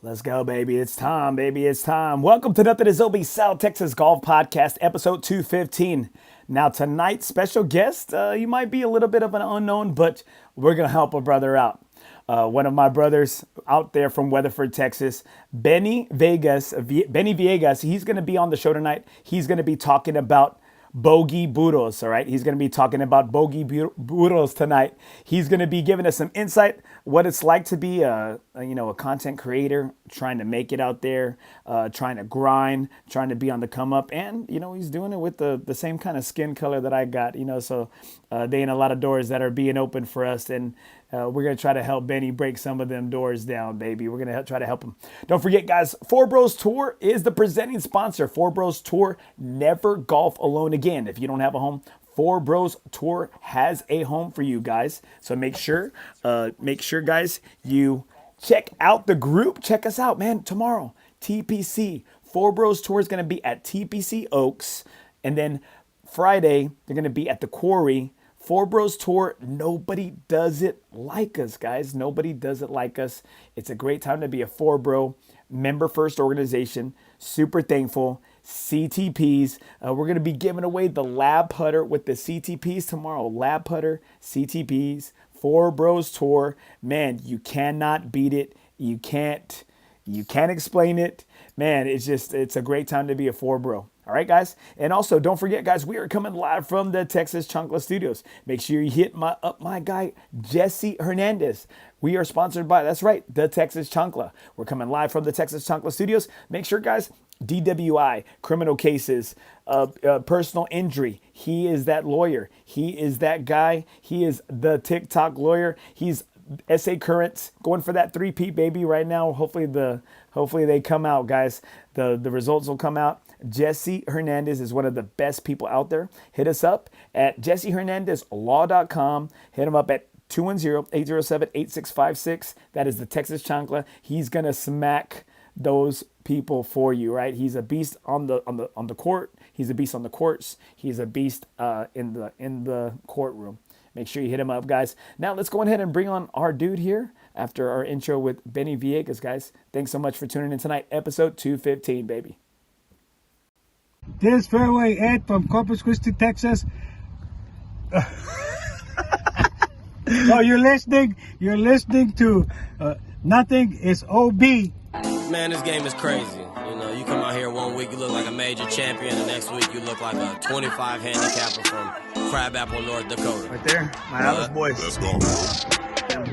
Let's go, baby. It's time, baby. It's time. Welcome to Nothing is Obi South Texas Golf Podcast, episode 215. Now, tonight's special guest, you might be a little bit of an unknown, but we're going to help a brother out. One of my brothers out there from Weatherford, Texas, Bennv Viegas, he's going to be on the show tonight. He's going to be talking about Bogey Burros, all right? He's going to be talking about Bogey Burros tonight. He's going to be giving us some insight, what it's like to be a content creator, trying to make it out there, trying to grind, trying to be on the come up. And, he's doing it with the same kind of skin color that I got, so they ain't a lot of doors that are being opened for us. And we're going to try to help Benny break some of them doors down, baby. We're going to try to help him. Don't forget, guys, FOREBROS Tour is the presenting sponsor. FOREBROS Tour, never golf alone again. If you don't have a home, FOREBROS Tour has a home for you guys. So make sure, guys, you check out the group. Check us out, man. Tomorrow, TPC. FOREBROS Tour is going to be at TPC Oaks. And then Friday, they're going to be at the Quarry. FOREBROS Tour, nobody does it like us, guys. Nobody does it like us. It's a great time to be a FOREBRO member first organization. Super thankful. CTPs. We're going to be giving away the lab putter with the CTPs tomorrow. Lab putter, CTPs, FOREBROS Tour. Man, you cannot beat it. You can't explain it. Man, it's a great time to be a FOREBRO. All right, guys. And also, don't forget, guys, we are coming live from the Texas Chancla studios. Make sure you hit my guy, Jesse Hernandez. We are sponsored by, that's right, the Texas Chancla. We're coming live from the Texas Chancla studios. Make sure, guys, DWI, criminal cases, personal injury. He is that lawyer. He is that guy. He is the TikTok lawyer. He's SA Currents going for that 3P, baby, right now. Hopefully they come out, guys. The results will come out. Jesse Hernandez is one of the best people out there. Hit us up at jessehernandezlaw.com. Hit him up at 210-807-8656. That is the Texas Chancla. He's gonna smack those people for you, right? He's a beast on the court. He's a beast on the courts. He's a beast in the courtroom. Make sure you hit him up, guys. Now let's go ahead and bring on our dude here after our intro with Bennv Viegas, guys. Thanks so much for tuning in tonight. Episode 215, baby. This fairway Ed from Corpus Christi, Texas. Oh, you're listening to Nothing is OB. Man, this game is crazy. You come out here 1 week, you look like a major champion, the next week you look like a 25 handicapper from Crabapple, North Dakota. Right there, my Alice boys. Let's go.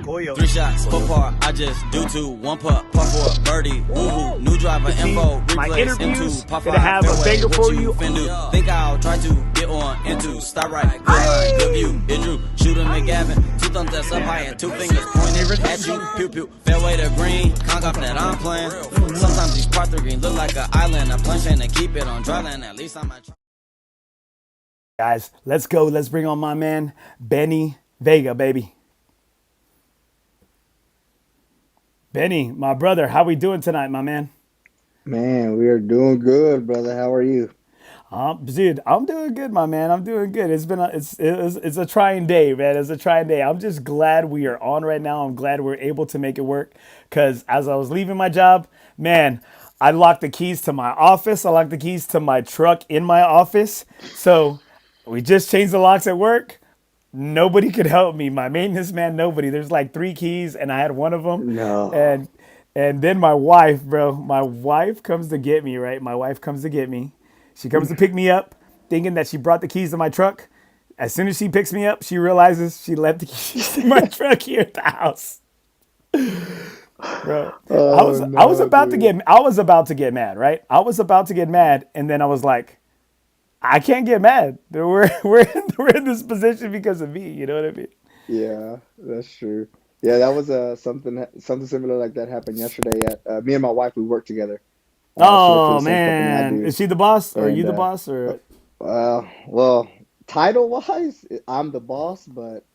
Three shots, 4 par, I just do 2, 1 putt, par 4, birdie, woo-hoo, new driver, info, My replace, interviews into, par gonna 5, have a fairway, banger what for you you. finna do? Think I'll try to get on, into, stop right, good line, good view, it drew, shooting McGavin, 2 thumbs that's up high and 2 fingers pointed at you, pew pew, fairway to green, conk off that I'm playing, sometimes these par 3 green look like an island, I'm planching to keep it on dry land, at least I might try. Guys, let's go. Let's bring on my man, Bennv Vega, baby. Benny, my brother, how we doing tonight, my man? Man, we are doing good, brother. How are you? Dude, I'm doing good, my man. I'm doing good. It's a trying day, man. It's a trying day. I'm just glad we are on right now. I'm glad we're able to make it work. Cause as I was leaving my job, man, I locked the keys to my office. I locked the keys to my truck in my office. So we just changed the locks at work. Nobody could help me. My maintenance man, nobody. There's like 3 keys, and I had one of them. No. And then my wife, bro. My wife comes to get me, right? My wife comes to get me. She comes to pick me up, thinking that she brought the keys to my truck. As soon as she picks me up, she realizes she left the keys in my truck here at the house. Bro, I was about to get mad, right? I was about to get mad, and then I was like, I can't get mad. We're in this position because of me. You know what I mean? Yeah, that's true. Yeah, that was something similar like that happened yesterday. At me and my wife, we worked together. She worked for Oh the same company I man, do, is she the boss or are you and the boss or? well, title wise, I'm the boss, but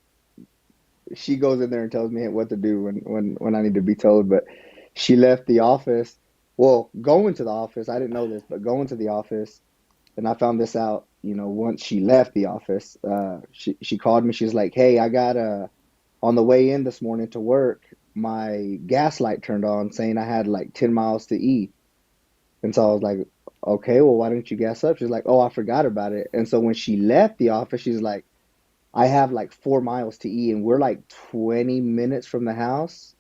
she goes in there and tells me what to do when I need to be told. But she left the office. Well, going to the office, I didn't know this, but going to the office. And I found this out, once she left the office. She called me. She's like, "Hey, I got on the way in this morning to work. my gas light turned on saying I had like 10 miles to E. And so I was like, okay, well, why didn't you gas up? She's like, oh, I forgot about it. And so when she left the office, she's like, I have like 4 miles to E, and we're like 20 minutes from the house.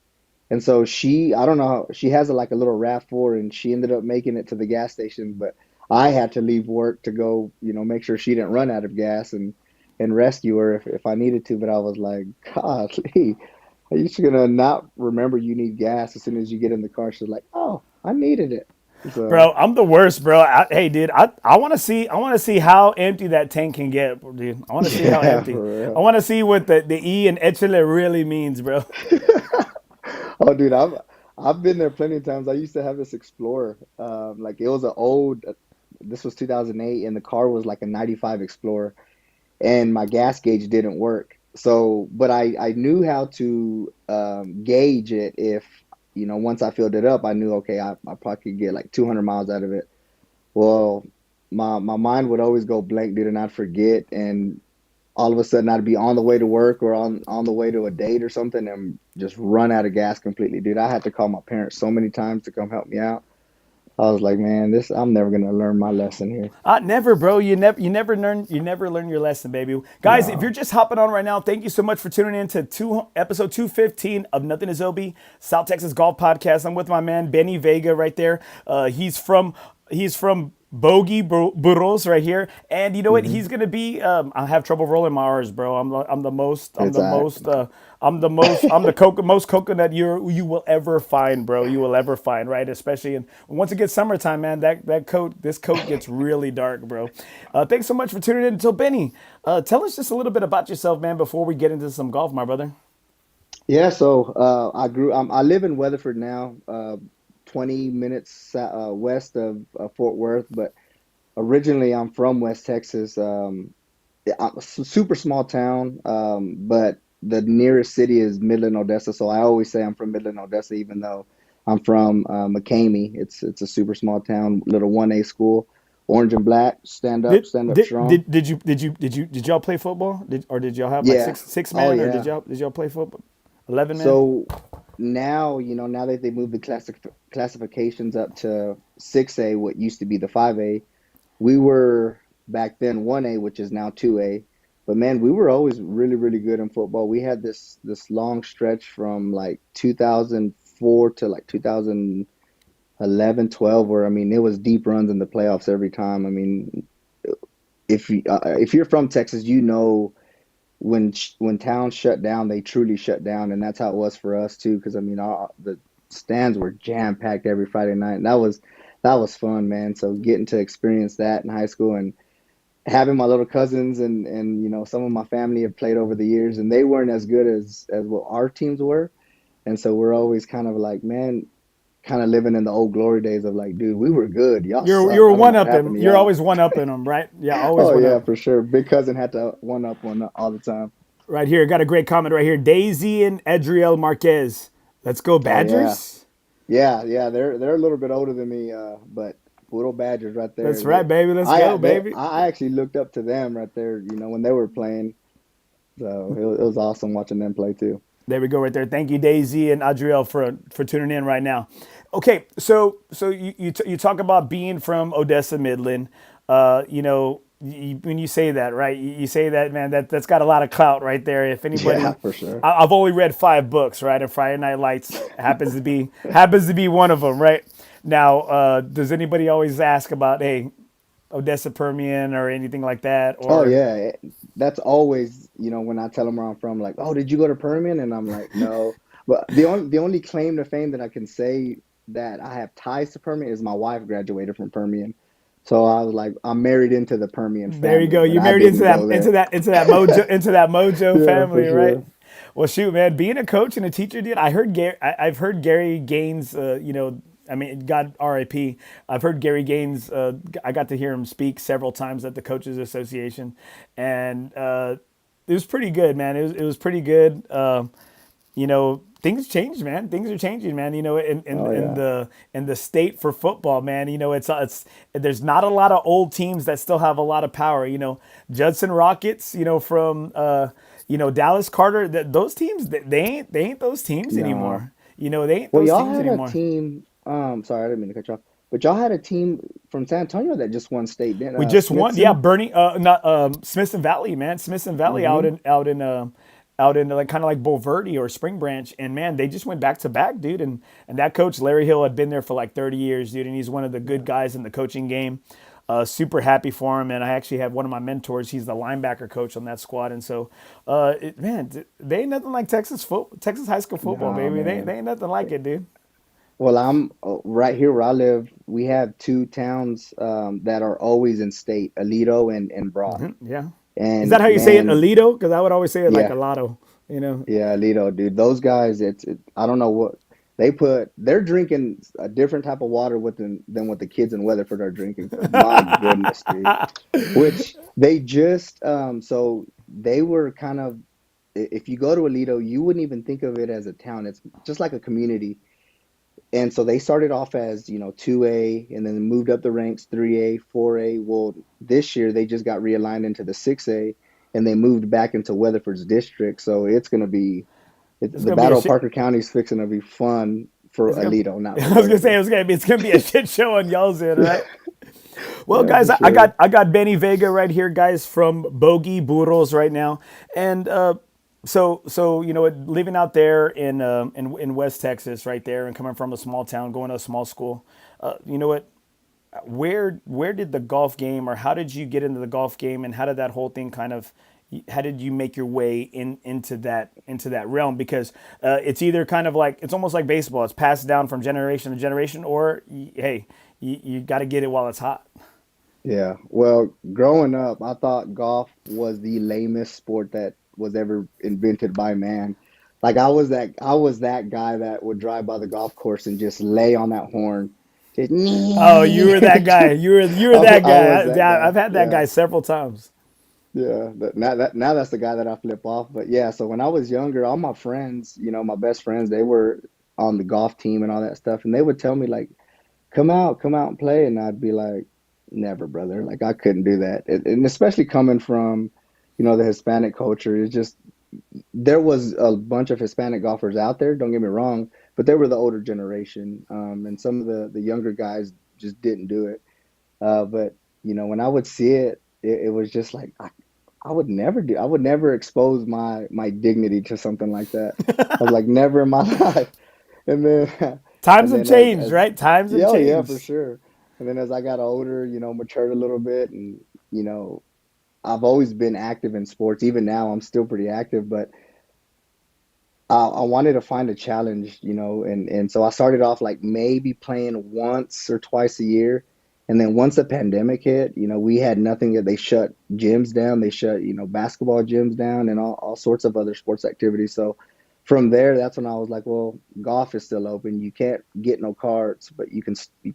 And so I don't know, she has like a little RAV4, and she ended up making it to the gas station, but I had to leave work to go, make sure she didn't run out of gas and rescue her if I needed to. But I was like, golly, are you just gonna not remember you need gas as soon as you get in the car? She's like, oh, I needed it. So Bro, I'm the worst, bro. Hey, dude, I want to see how empty that tank can get, dude. I want to see how yeah, empty. for I real. want to see what the E and Echele really means, bro. Oh, dude, I've been there plenty of times. I used to have this Explorer. Like it was an old. This was 2008, and the car was like a '95 Explorer, and my gas gauge didn't work. So, but I knew how to gauge it. If once I filled it up, I knew, okay, I probably could get like 200 miles out of it. Well, my mind would always go blank, dude, and I'd forget, and all of a sudden I'd be on the way to work or on the way to a date or something, and just run out of gas completely, dude. I had to call my parents so many times to come help me out. I was like, man, this I'm never gonna learn my lesson here. Never, bro. You never learn your lesson, baby. Guys, if you're No, just hopping on right now, thank you so much for tuning in to episode 215 of Nothing is Obi, South Texas Golf Podcast. I'm with my man Benny Vega right there. He's from Bogey Burros right here, and you know what? hmm He's gonna be. I have trouble rolling my R's, bro. I'm the most. I'm it's the all most. I'm the most. I'm the most coconut you will ever find, bro. You will ever find, right? Especially once it gets summertime, man. This coat gets really dark, bro. Thanks so much for tuning in. So Benny, tell us just a little bit about yourself, man, before we get into some golf, my brother. Yeah, so I live in Weatherford now, 20 minutes west of Fort Worth, but originally I'm from West Texas. Super small town, but the nearest city is Midland, Odessa. So I always say I'm from Midland, Odessa, even though I'm from McCamey. It's a super small town, little 1A school, orange and black, Did stand up did strong. did, did y'all play football? Or did y'all have like Yeah. six Oh man, or yeah. did y'all play football? 11 man. So now, now that they moved the classifications up to 6A, what used to be the 5A, we were back then 1A, which is now 2A. But man, we were always really, really good in football. We had this long stretch from like 2004 to like 2011, 12, where I mean, it was deep runs in the playoffs every time. I mean, if you're from Texas, when towns shut down, they truly shut down, and that's how it was for us too. Because I mean, the stands were jam packed every Friday night, and that was fun, man. So getting to experience that in high school, and having my little cousins and some of my family have played over the years, and they weren't as good as what our teams were, and so we're always kind of like, man, kind of living in the old glory days of like, dude, we were good, y'all suck. You're I don't one know what up him. happened to You're y'all. always one upping them, right? Yeah, always Oh one up. yeah, for sure. Big cousin had to one up all the time. Right here, got a great comment right here. Daisy and Adriel Marquez. Let's go Oh yeah. Badgers. Yeah, they're a little bit older than me, but little Badgers right there. That's right, baby. Let's go, baby. I actually looked up to them right there, when they were playing. So it was awesome watching them play too. There we go, right there. Thank you, Daisy and Adriel, for tuning in right now. Okay, so you talk about being from Odessa, Midland. When you say that, right? You say that, man. That's got a lot of clout right there. If Yeah, anybody, for sure. I've only read 5 books, right? And Friday Night Lights happens to be one of them, right? Now, does anybody always ask about, hey, Odessa Permian or anything like that, Oh or yeah, that's always, when I tell them where I'm from, like, oh, did you go to Permian? And I'm like, no. But the only claim to fame that I can say that I have ties to Permian is my wife graduated from Permian. So I was like, I'm married into the Permian there you family, go. but You I married into didn't go that into there. that into that mojo Yeah, for family, right? sure. Well, shoot, man, being a coach and a teacher, dude. I've heard Gary Gaines. I mean, God R.I.P. I've heard Gary Gaines. I got to hear him speak several times at the Coaches Association, and it was pretty good, man. It was pretty good. Things changed, man. Things are changing, man. Oh yeah. In the state for football, man. It's there's not a lot of old teams that still have a lot of power. Judson Rockets, from Dallas Carter, those teams, they ain't those teams No. anymore. They ain't Well, those y'all teams had a anymore. team. Sorry, I didn't mean to cut you off. But y'all had a team from San Antonio that just won state, didn't We just won, yeah. Smithson? Bernie, not Smithson Valley, man. Smithson Valley Mm-hmm. out in like kind of like Bulverde or Spring Branch, and man, they just went back to back, dude. And that coach Larry Hill had been there for like 30 years, dude, and he's one of the good Yeah. guys in the coaching game. Super happy for him, and I actually have one of my mentors. He's the linebacker coach on that squad, and so, man, they ain't nothing like Texas high school football, No, baby. They man. ain't nothing like it, dude. Well, I'm right here where I live. We have two towns that are always in state, Aledo and Broughton. Yeah. Is that And how you say it, man, Alito? Because I would always say it like yeah, Alato, you know. yeah, Aledo, dude. Those guys, I don't know what they put. They're drinking a different type of water than what the kids in Weatherford are drinking. Because my goodness, dude. Which they just so they were kind of if you go to Aledo, you wouldn't even think of it as a town. It's just like a community. And so they started off as, 2A and then moved up the ranks 3A, 4A. Well, this year they just got realigned into the 6A and they moved back into Weatherford's district. So it's going to be It's the gonna be a Battle of shit. Parker County is fixing to be fun for It's gonna. Aledo, not for I was gonna say Weatherford. it's gonna be a shit show on y'all's end, right? Well, Yeah, guys, for I sure. got I got Benny Vega right here, guys, from Bogey Burros right now, and so living out there in West Texas, right there, and coming from a small town, going to a small school, you know what? Where did the golf game, or how did you get into the golf game, and how did that whole thing kind of, how did you make your way into that realm? Because it's either kind of like, it's almost like baseball, it's passed down from generation to generation, or hey, you got to get it while it's hot. Yeah. Well, growing up, I thought golf was the lamest sport that was ever invented by man. Like I was that guy that would drive by the golf course and just lay on that horn. Just, Oh, you were that guy. You were that I guy. was that I've guy. had that Yeah. guy several times. Yeah. But now that's the guy that I flip off. But yeah, so when I was younger, all my friends, my best friends, they were on the golf team and all that stuff, and they would tell me like, come out and play. And I'd be like, never, brother. Like I couldn't do that. And especially coming from, the Hispanic culture, it's just there was a bunch of Hispanic golfers out there, don't get me wrong, but they were the older generation. And some of the younger guys just didn't do it. But when I would see it was just like I would never expose my dignity to something like that. I was like, never in my life. And then Times and have then changed, as right? Times have yeah, oh yeah, for changed. sure. And then as I got older, matured a little bit, and you know, I've always been active in sports. Even now, I'm still pretty active, but I wanted to find a challenge, and so I started off like maybe playing once or twice a year. And then once the pandemic hit, we had nothing. They shut gyms down. They shut, basketball gyms down and all sorts of other sports activities. So from there, that's when I was like, well, golf is still open. You can't get no carts, but you can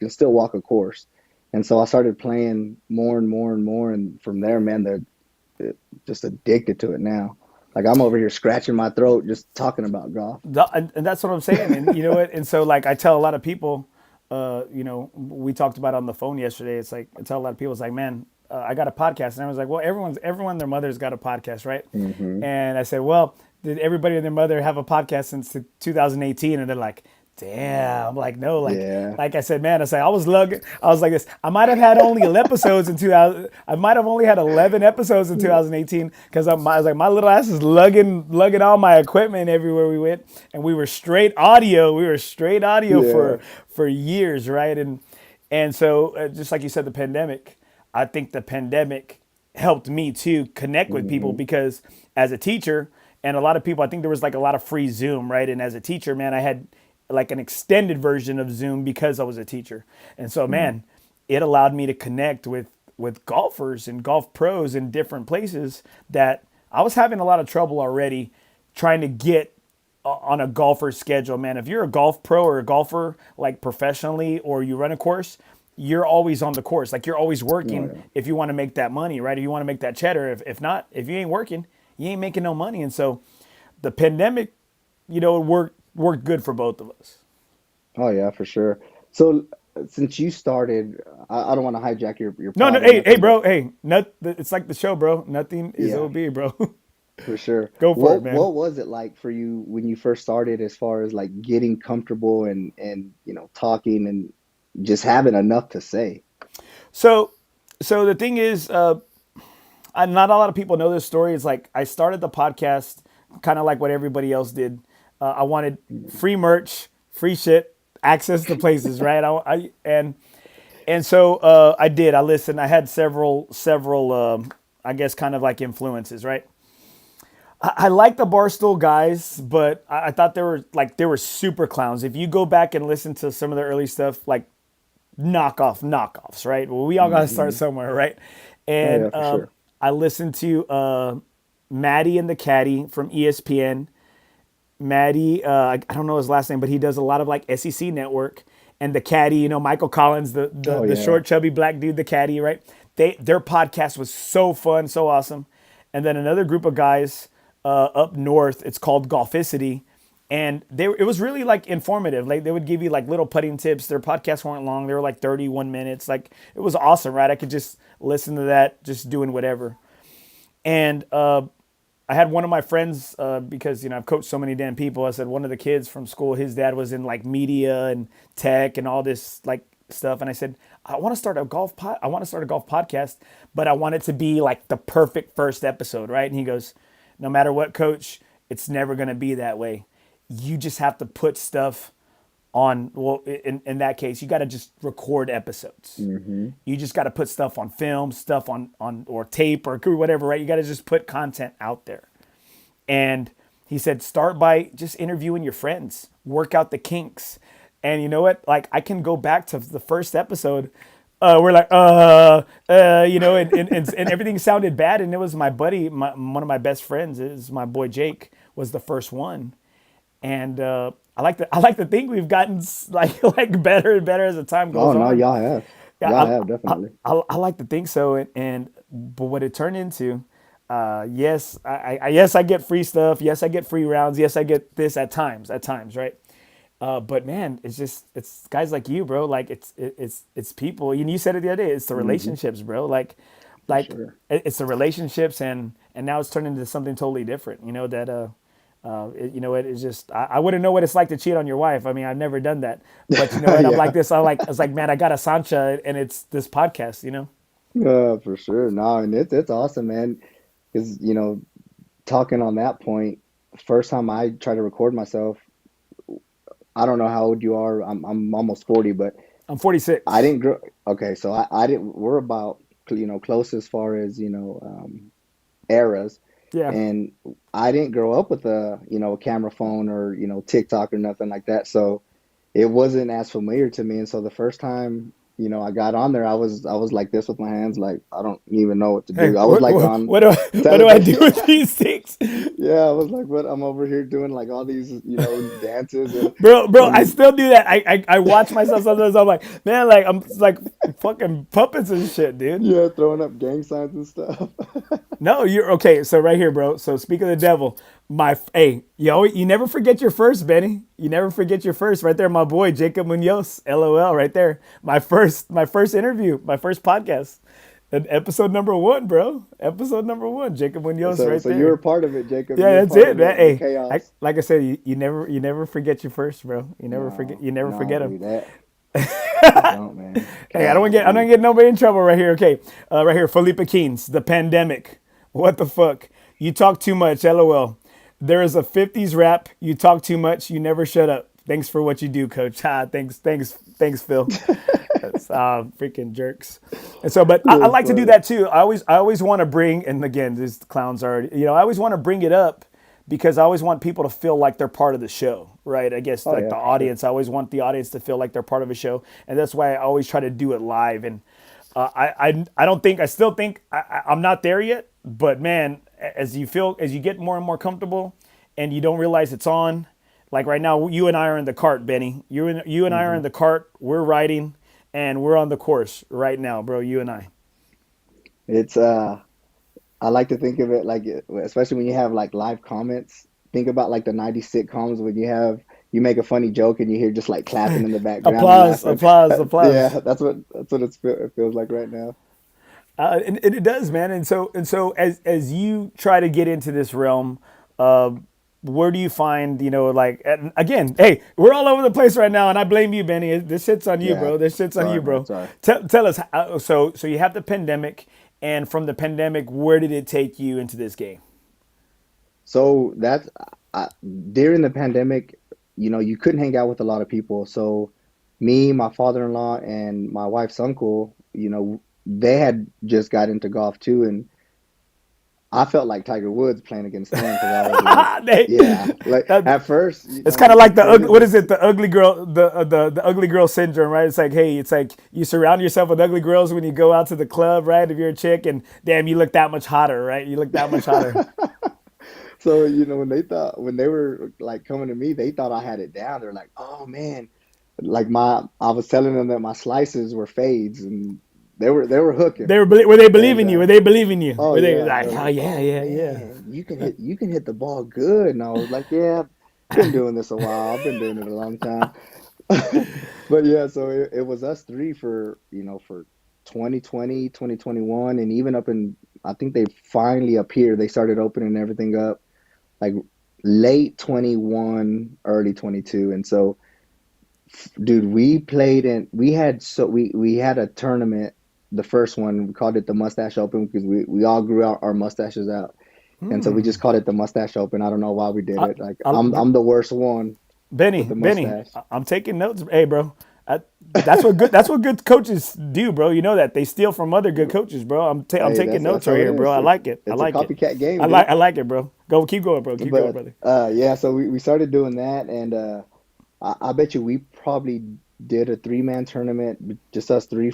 still walk a course. And so I started playing more and more and more. And from there, man, they're just addicted to it now. Like I'm over here scratching my throat just talking about golf. And that's what I'm saying. And you know what? And so like I tell a lot of people, we talked about it on the phone yesterday. It's like I tell a lot of people, it's like, man, I got a podcast, and everyone's like, well, everyone, their mother's got a podcast, right? Hmm. And I said, well, did everybody and their mother have a podcast since 2018? And they're like, damn. I'm like, no, Yeah. like I said, man, I said I was lugging. I was like this. I might have had only 11 episodes in 2000. I might have only had 11 episodes in 2018 because I was like, my little ass is lugging all my equipment everywhere we went, and we were straight audio. We were straight audio Yeah. for years, right? And so just like you said, the pandemic. I think the pandemic helped me to connect with people Hmm. because as a teacher, and a lot of people, I think there was like a lot of free Zoom, right? And as a teacher, man, I had like an extended version of Zoom because I was a teacher. And so, man, it allowed me to connect with golfers and golf pros in different places that I was having a lot of trouble already trying to get on a golfer schedule, man. If you're a golf pro or a golfer like professionally, or you run a course, you're always on the course. Like you're always Oh working yeah. if you want to make that money, right? If you want to make that cheddar. If not, if you ain't working, you ain't making no money. And so the pandemic, worked good for both of us. Oh yeah, for sure. So since you started, I don't want to hijack your No, no, pod or hey, nothing, but bro, hey, it's like the show, bro. Nothing is yeah. OB, bro. For sure. Go for it, man. What was it like for you when you first started, as far as like getting comfortable and talking and just having enough to say? So, so the thing is, not a lot of people know this story. It's like I started the podcast kind of like what everybody else did. I wanted free merch, free shit, access to places, right? And so I did. I listened. I had several, I guess, kind of like influences, right? I like the Barstool guys, but I thought they were super clowns. If you go back and listen to some of the early stuff, like knockoffs, right? Well, we all got to start Hmm. somewhere, right? Oh And yeah, for sure. I listened to Maddie and the Caddy from ESPN. Maddie, I don't know his last name, but he does a lot of like SEC Network. And the Caddy, Michael Collins, the the, Oh the yeah. short, chubby black dude, the Caddy, right? Their podcast was so fun, so awesome. And then another group of guys up north, it's called Golficity, and it was really like informative. Like they would give you like little putting tips. Their podcasts weren't long; they were like 31 minutes. Like it was awesome, right? I could just listen to that, just doing whatever. And I had one of my friends because I've coached so many damn people. I said one of the kids from school, his dad was in like media and tech and all this like stuff. And I said, I want to start a I want to start a golf podcast, but I want it to be like the perfect first episode, right? And he goes, no matter what, coach, it's never going to be that way. You just have to put stuff on, well, in that case you got to just record episodes. Hmm. You just got to put stuff on film, stuff on or tape or whatever, right? You got to just put content out there. And he said start by just interviewing your friends, work out the kinks. And you know what, like I can go back to the first episode. We're like and everything sounded bad, and it was my buddy, one of my best friends is my boy Jake, was the first one. And I like to think we've gotten like better and better as the time Oh goes no, on. y'all have. Yeah, Y'all have definitely. I like to think so, and but what it turned into, yes, yes, I get free stuff, yes, I get free rounds, yes, I get this at times, right? But man, it's guys like you, bro. Like it's people. And you said it the other day. It's the Hmm. relationships, bro. Like For like sure. it's the relationships, and now it's turned into something totally different. That it's just I wouldn't know what it's like to cheat on your wife. I mean, I've never done that, but you know what? I'm like Yeah. this. I was like, man, I got a Sancha, and it's this podcast. For sure. No, and it's awesome, man. Because talking on that point, first time I tried to record myself, I don't know how old you are. I'm almost 40, but I'm I 46. didn't grow. Okay, so I didn't. We're about close as far as eras, Yeah. and I didn't grow up with a camera phone or TikTok or nothing like that. So it wasn't as familiar to me. And so the first time I got on there, I was like this with my hands, like I don't even know what to Hey, do. I was like on what do I television. do with these things? Yeah, I was like, what? I'm over here doing like all these dances and Bro, I and still do that. I watch myself sometimes. I'm like, man, like I'm like fucking puppets and shit, dude. yeah, throwing up gang signs and stuff. No, you're okay. So right here, bro. So speak of the devil, hey, you never forget your first, Benny. You never forget your first. Right there, my boy Jacob Munoz, LOL, right there. My first interview, my first podcast, and episode number one, bro. Episode number one, Jacob Munoz, So right so you were there. part of it, Jacob. You Yeah, were that's part it, of man. the Hey, chaos. like I said, you never forget your first, bro. You never forget, No, you never no, forget them. dude, that I don't, man. Hey, I don't want to get, I'm not Golly. getting nobody in trouble right here. Okay, right here, Felipe Keens, the pandemic. What the fuck? You talk too much. LOL. There is a '50s rap. You talk too much. You never shut up. Thanks for what you do, Coach. Thanks, Phil. That's freaking jerks. And so, but I That's like to do funny. that too. I always want to bring, and again, these clowns are, I always want to bring it up because I always want people to feel like they're part of the show, right? I guess Oh like yeah, the for sure. audience, I always want the audience to feel like they're part of a show, and that's why I always try to do it live. And I don't think, I still think I'm not there yet, but man, as you get more and more comfortable, and you don't realize it's on. Like right now, you and I are in the cart, Benny. You and I are Hmm. in the cart. We're riding, and we're on the course right now, bro. You and I. It's I like to think of it like, especially when you have like live comments. Think about like the '90s sitcoms when you make a funny joke and you hear just like clapping in the background and Applause, laughing. applause, applause. Yeah, that's what it feels like right now. And it does, man. And so as you try to get into this realm, uh, where do you find, like, and again, hey, we're all over the place right now, and I blame you, Benny. This shit's on you, Yeah. bro. This shit's on you, Sorry, man. bro. Sorry. Tell us. So you have the pandemic, and from the pandemic, where did it take you into this game? So that's I, during the pandemic, you couldn't hang out with a lot of people. So me, my father-in-law, and my wife's uncle, they had just got into golf too, and I felt like Tiger Woods playing against them because I was like, They- yeah, like that- at first, it's kind of we like the traded what is this. it? The ugly girl, the ugly girl syndrome, right? It's like, hey, it's like you surround yourself with ugly girls when you go out to the club, right? If you're a chick, and damn, you look that much hotter, right? You look that much hotter. So, when they were like coming to me, they thought I had it down. They're like, "Oh man," like I was telling them that my slices were fades, and they were hooking. Were they And believing you? Were they believing you? oh Were they yeah, like, they're oh like, yeah, "Oh yeah, yeah? man, you can hit the ball good." And I was like, "Yeah, I've been doing this a while. I've been doing it a long time." But yeah, so it was us three for 2020, 2021, and even up in I think they finally up here they started opening everything up like late 21, early 22. And so, dude, we had a tournament, the first one, we called it the Mustache Open because we all grew our mustaches out. And so we just called it the Mustache Open. I don't know why we did I, it. Like I, I'm the worst one with the Benny, mustache. I'm taking notes. Hey, bro, I, that's what good coaches do, bro. You know that they steal from other good coaches, bro. I'm Hey, taking that's notes how right it here, bro. is. I like it. I It's a like it. copycat game, dude. I like it, bro. Keep going, bro. Keep going, But brother. yeah, so we started doing that, and I bet you we probably did a three-man tournament, just us three,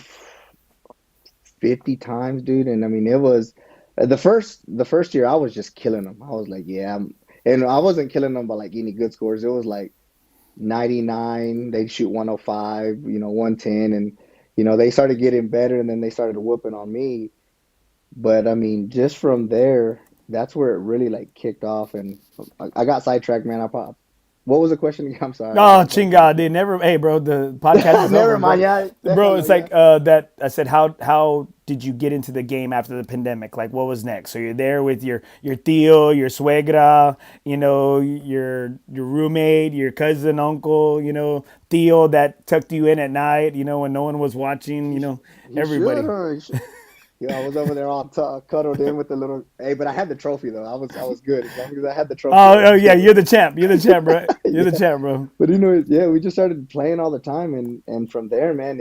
50 times, dude. And I mean, it was the first year I was just killing them. I was like, yeah, and I wasn't killing them by like any good scores. It was like 99, they'd shoot 105, 110, and they started getting better, and then they started whooping on me. But I mean, just from there, that's where it really like kicked off, and I got sidetracked, man. What was the question again? I'm sorry, I Oh, got chinga, sidetracked. dude. Never. Hey, bro. The podcast is over, Never mind, bro. yeah, Bro, it's déjalo, like yeah. that. I said, how did you get into the game after the pandemic? Like, what was next? So you're there with your tío, your suegra, your roommate, your cousin, uncle, tío that tucked you in at night, when no one was watching, He should, everybody. huh? Yeah, I was over there all cuddled in with the little. Hey, but I had the trophy though. I was good as long as I had the trophy. I Oh, was yeah, chilling. you're the champ. You're the champ, bro. You're the Yeah, champ, bro. but yeah, we just started playing all the time, and from there, man,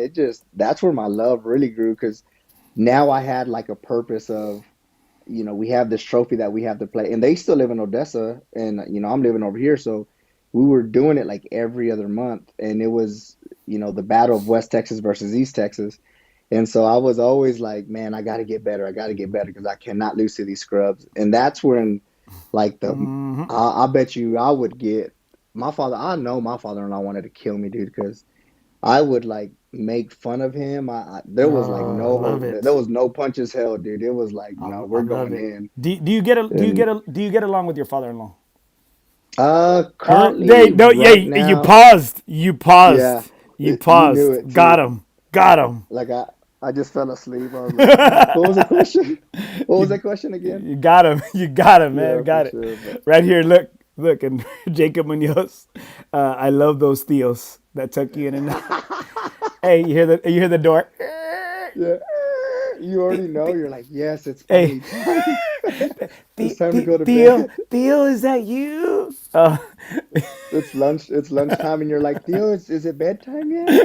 that's where my love really grew because now I had like a purpose of we have this trophy that we have to play, and they still live in Odessa, and I'm living over here, so we were doing it like every other month, and it was the battle of West Texas versus East Texas, and so I was always like, man, I got to get better, I got to get better because I cannot lose to these scrubs, and that's when like I bet you I would get my father. I know my father-in-law wanted to kill me, dude, because I would like make fun of him. There was like Oh, I love there it. was no punches held, dude. It was like, no, I we're love going it. in. And Do you get along with your father-in-law? They currently no, yeah, right you now, paused. You yeah, paused. You you knew it paused. Got too. him. Got him. Like I just fell asleep. I was like, what was the question? What was You that question again? you got him. You got him, man. Yeah, for Got it. sure. But Right here. Look, and Jacob Munoz. I love those steals that tuck you in and hey, you hear the door. yeah, you already know. You're like, yes, it's Hey, finally time. It's time to go to Theo, bed. Theo, is that you? It's lunch. It's lunchtime, and you're like, Theo, is it bedtime yet?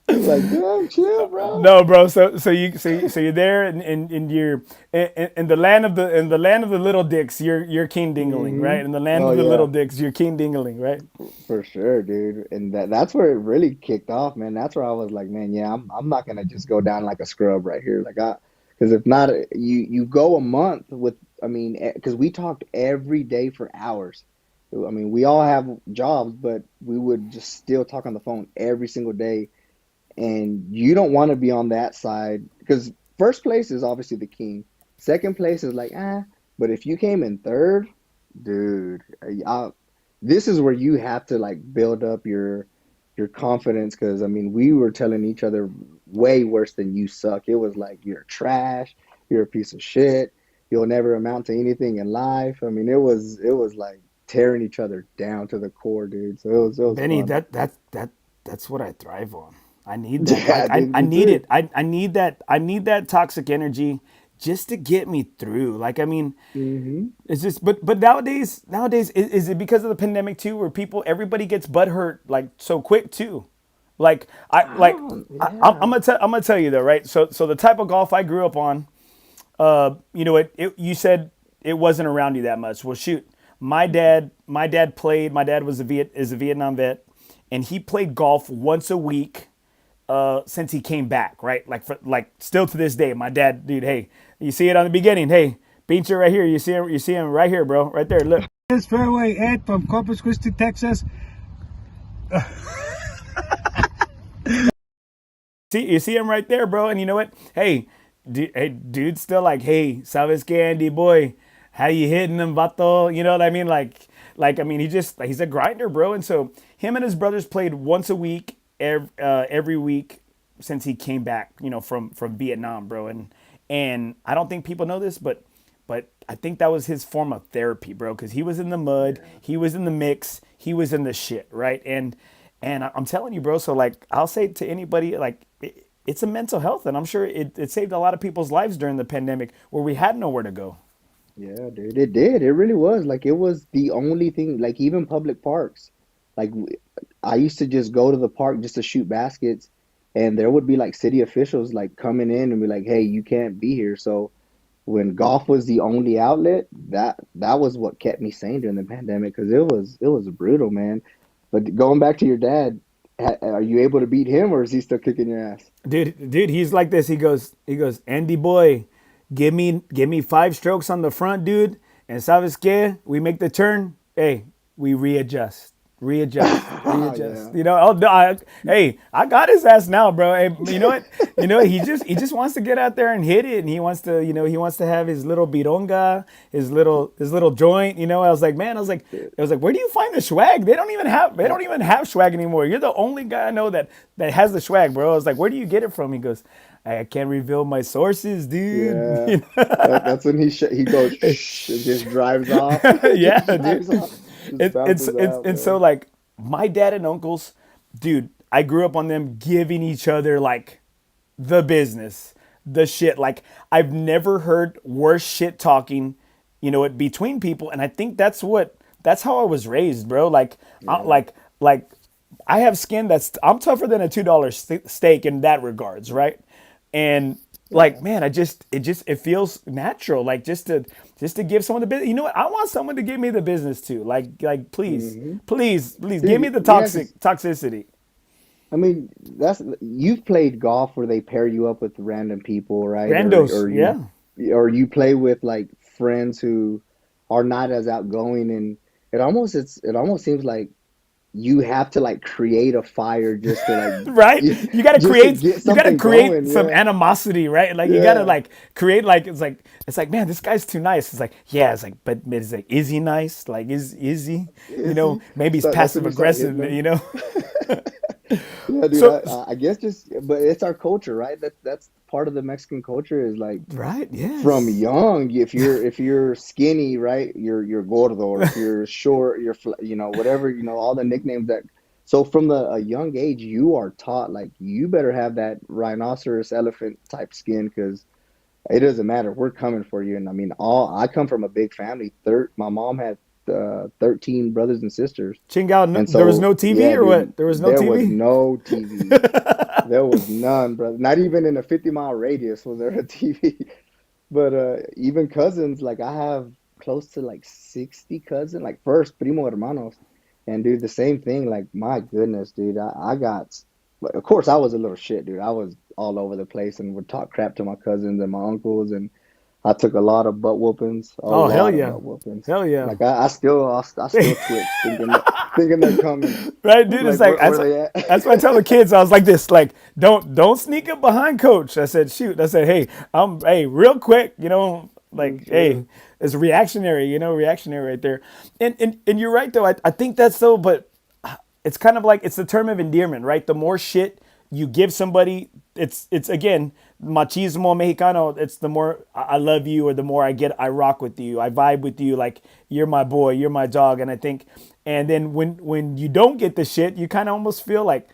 Like, damn, chill, bro. No, bro. So you're there, and you're in the land of the little dicks. You're king dingling, Hmm. right? In the land Oh of the little yeah, dicks, you're king dingling, right? for sure, dude. And that's where it really kicked off, man. That's where I was like, man, yeah, I'm not gonna just go down like a scrub right here, because if not, you go a month with, I mean, because we talked every day for hours. I mean, we all have jobs, but we would just still talk on the phone every single day, and you don't want to be on that side because first place is obviously the king. Second place is like but if you came in third, dude, this is where you have to like build up your confidence because I mean we were telling each other way worse than you suck. It was like you're trash, you're a piece of shit, you'll never amount to anything in life. I mean, it was like tearing each other down to the core, dude. So it was Benny, fun. that's what I thrive on. I need that. Yeah, Like dude, I me need too. it. I need that. I need that toxic energy just to get me through. Like I mean, Hmm. it's just. But nowadays is it because of the pandemic too, where people everybody gets butt hurt like so quick too. Like I don't, I'm yeah. gonna tell you though, right? So the type of golf I grew up on, you know, you said it wasn't around you that much. Well, shoot, my dad played. My dad was a Vietnam vet, and he played golf once a week since he came back. Right, like still to this day, my dad, dude. Hey, you see it on the beginning. Hey, Beecher right here. You see him right here, bro. Right there. Look. This fairway Ed from Corpus Christi, Texas. See, you see him right there, bro. And you know what? Hey, dude's still like, hey, sabes que, Andy boy, how you hitting them, vato? You know what I mean? I mean, he's a grinder, bro. And so him and his brothers played once a week, every week since he came back, you know, from Vietnam, bro. And I don't think people know this, but I think that was his form of therapy, bro, because he was in the mud, he was in the mix, he was in the shit, right? And I'm telling you, bro. So like, I'll say to anybody, like, it's a mental health, and I'm sure it saved a lot of people's lives during the pandemic where we had nowhere to go. Yeah, dude, it did. It really was. Like it was the only thing. Like even public parks. Like I used to just go to the park just to shoot baskets, and there would be like city officials like coming in and be like, "Hey, you can't be here." So when golf was the only outlet, that was what kept me sane during the pandemic because it was brutal, man. But going back to your dad, are you able to beat him, or is he still kicking your ass? Dude, he's like this. He goes, Andy boy, give me 5 strokes on the front, dude, and sabes que, we make the turn. Hey, we readjust. Yeah. You know, hey, I got his ass now, bro. Hey, you know what? He just wants to get out there and hit it, and he wants to have his little bironga, his little joint. You know, I was like, man, where do you find the swag? They don't even have swag anymore. You're the only guy I know that has the swag, bro. I was like, where do you get it from? He goes, I can't reveal my sources, dude. Yeah, that's when he goes shh and just drives off. Yeah, Just drives dude. off, just bounces It's out, and so man. like my dad and uncles, dude, I grew up on them giving each other like the business, the shit. Like I've never heard worse shit talking, you know, it between people, and I think that's how I was raised, bro. Like Yeah, like I have skin I'm tougher than a $2 steak in that regards, right? And like yeah. man, it feels natural, like just to give someone the business. You know what? I want someone to give me the business too. Like Hmm. please give me Dude, the yeah, because toxicity. I mean, that's you've played golf where they pair you up with random people, right? Or Randos, or you yeah. or you play with like friends who are not as outgoing, and it almost seems like you have to like create a fire just to like Right? just to get You gotta something create going. some Yeah, animosity, right? Like you gotta yeah. like create like it's like man, this guy's too nice. It's like yeah, it's like but it's like is he nice? Like is he? You Is know, he? maybe he's That's passive when you start hitting aggressive. them. You know, Yeah, dude. so I guess just, but it's our culture, right? That's part of the Mexican culture is like right, from yes, young. If you're skinny, right, you're gordo, or if you're short, whatever, all the nicknames that. So from a young age, you are taught like you better have that rhinoceros elephant type skin because it doesn't matter. We're coming for you. And I mean, all I come from a big family. My mom had 13 brothers and sisters. Chingao. And There was so, no TV yeah, or dude, what? There was no there was TV. no TV. There was none, brother. Not even in a 50-mile radius was there a TV. But even cousins, like I have close to like 60 cousins, like first primo hermanos. And dude, the same thing. Like my goodness, dude, I got. But of course, I was a little shit, dude. I was all over the place and would talk crap to my cousins and my uncles, and I took a lot of butt whoopings, a Oh hell lot of yeah, butt whoopings. hell yeah. Like I still twitch thinking they're coming. Right, I'm dude. It's like, like where they at? that's what I tell the kids. I was like this, like don't sneak up behind coach. I said shoot. I said hey, hey real quick, you know, For like sure. hey, it's reactionary, reactionary right there. And you're right though. I think that's so, but it's kind of like it's the term of endearment, right? The more shit you give somebody, it's again machismo mexicano. It's the more I love you, or the more I rock with you, I vibe with you, like you're my boy, you're my dog. And I think, and then when you don't get the shit, you kind of almost feel like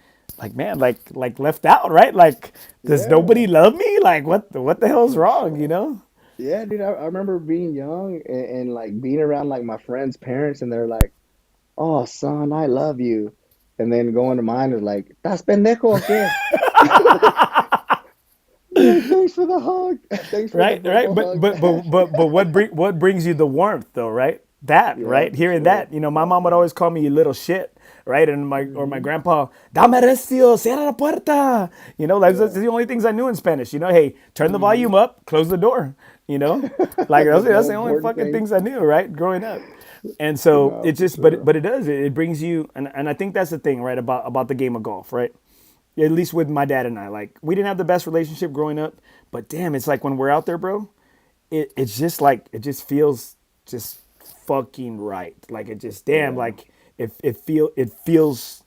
man, like left out, right? Like, does Yeah, nobody love me? Like, what the hell's for wrong, sure. know? Yeah, dude, I remember being young and like being around like my friends' parents, and they're like, "Oh, son, I love you," and then going to mine is like, "Das pendejo o qué?" Like, thanks for the hug, thanks for the Right, right. verbal hug back. But what brings you the warmth though, right? That, Yeah, right? for Hearing sure. that, my mom would always call me you little shit, right? And my Hmm. grandpa, dame recio, cierra la puerta. That's Yeah. the only things I knew in Spanish. Hey, turn the Hmm. ose up, close the door. Like The that's more the only important fucking things. things I knew, right? Growing up. And so No, it for just, but sure. but it does, it brings you, and I think that's the thing, right? About the game of golf, right? At least with my dad and I, like, we didn't have the best relationship growing up, but damn, it's like when we're out there, bro, it's just like, it just feels just fucking right. Like, it just, damn, Yeah. like, it feels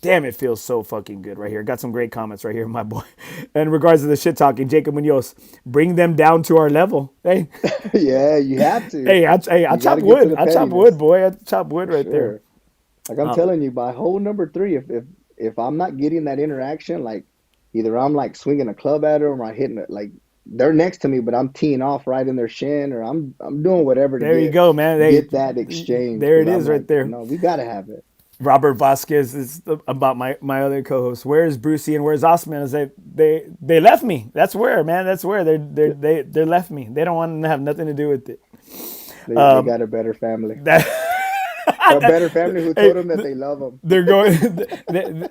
damn, it feels so fucking good right here. Got some great comments right here, my boy. In regards to the shit talking, Jacob Munoz, bring them down to our level. Hey, Yeah, you have to. hey, I You got chop to get to wood. the I chop wood, pettiness boy. I chop wood for right there. sure. Like I'm telling you, by hole number three, if I'm not getting that interaction, like either I'm like swinging a club at them or I'm hitting it, like they're next to me, but I'm teeing off right in their shin, or I'm doing whatever to There you go, man. Hey, get that exchange there because it I'm is right like, there. no, we gotta have it. Robert Vasquez is about my other co-host. Where's Brucey and where's Osman? Is they left me. That's where, man. That's where they left me. They don't want to have nothing to do with it. They got a better family, That a better family who hey, told them that they love them. they're going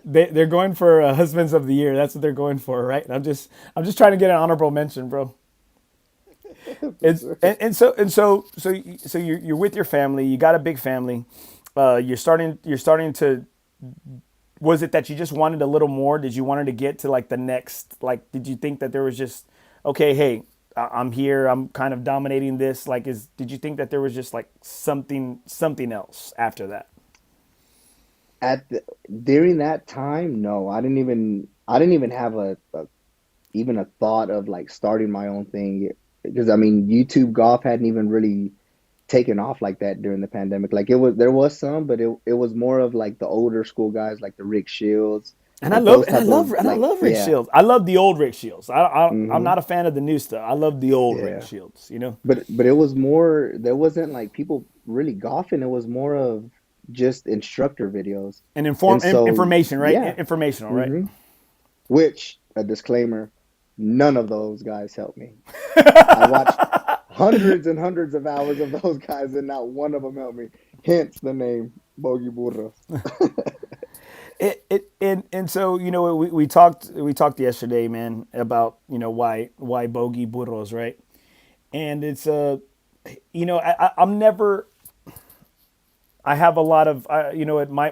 they're going for husbands of the year. That's what they're going for, right? I'm just trying to get an honorable mention, bro. For It's sure. and so you're with your family. You got a big family. You're starting to, was it that you just wanted a little more? Did you wanted to get to like the next, like, did you think that there was just, okay, hey, I'm here, I'm kind of dominating this, like, did you think that there was just like something else after that? At the, During that time, no, I didn't even have even a thought of like starting my own thing because I mean YouTube golf hadn't even really taken off like that during the pandemic. Like there was some, but it was more of like the older school guys like the Rick Shields, And I like love those and I type love of and I like love Rick yeah. Shields. I love the old Rick Shields. I'm Hmm. not a fan of the new stuff. I love the old Rick Yeah. Shields. But it was more, there wasn't like people really golfing. It was more of just instructor videos. And And so information, right? yeah. Informational, right? Hmm. Which, a disclaimer, none of those guys helped me. I watched hundreds and hundreds of hours of those guys, and not one of them helped me. Hence the name Bogey Burros. And so we talked yesterday, man, about why bogey burros, right? And it's I'm never. I have a lot of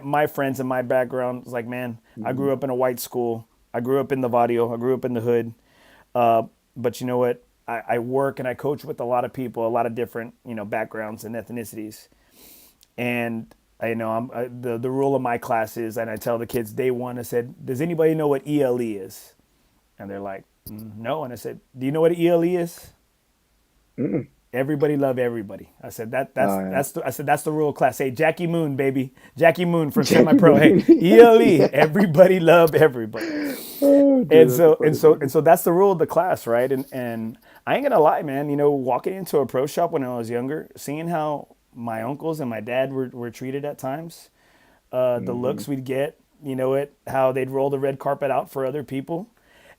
my friends and my background is like, man, I Hmm. grew up in a white school. I grew up in the barrio. I grew up in the hood. But you know what? I work and I coach with a lot of people, a lot of different backgrounds and ethnicities. And I know the rule of my class is, and I tell the kids day one, I said, does anybody know what ELE is? And they're like, no. And I said, do you know what ELE is? Mm-mm. Everybody love everybody. I said that Oh yeah, I said that's the rule of class. Hey, Jackie Moon, baby, Jackie Moon from Semi Jackie Pro. Hey, Moon. ELE, Yeah. everybody love everybody. Oh, And dude, that's a so and funny so movie. and so that's the rule of the class, right? And I ain't gonna lie, man. Walking into a pro shop when I was younger, seeing how my uncles and my dad were treated at times, the Hmm. looks we'd get, how they'd roll the red carpet out for other people.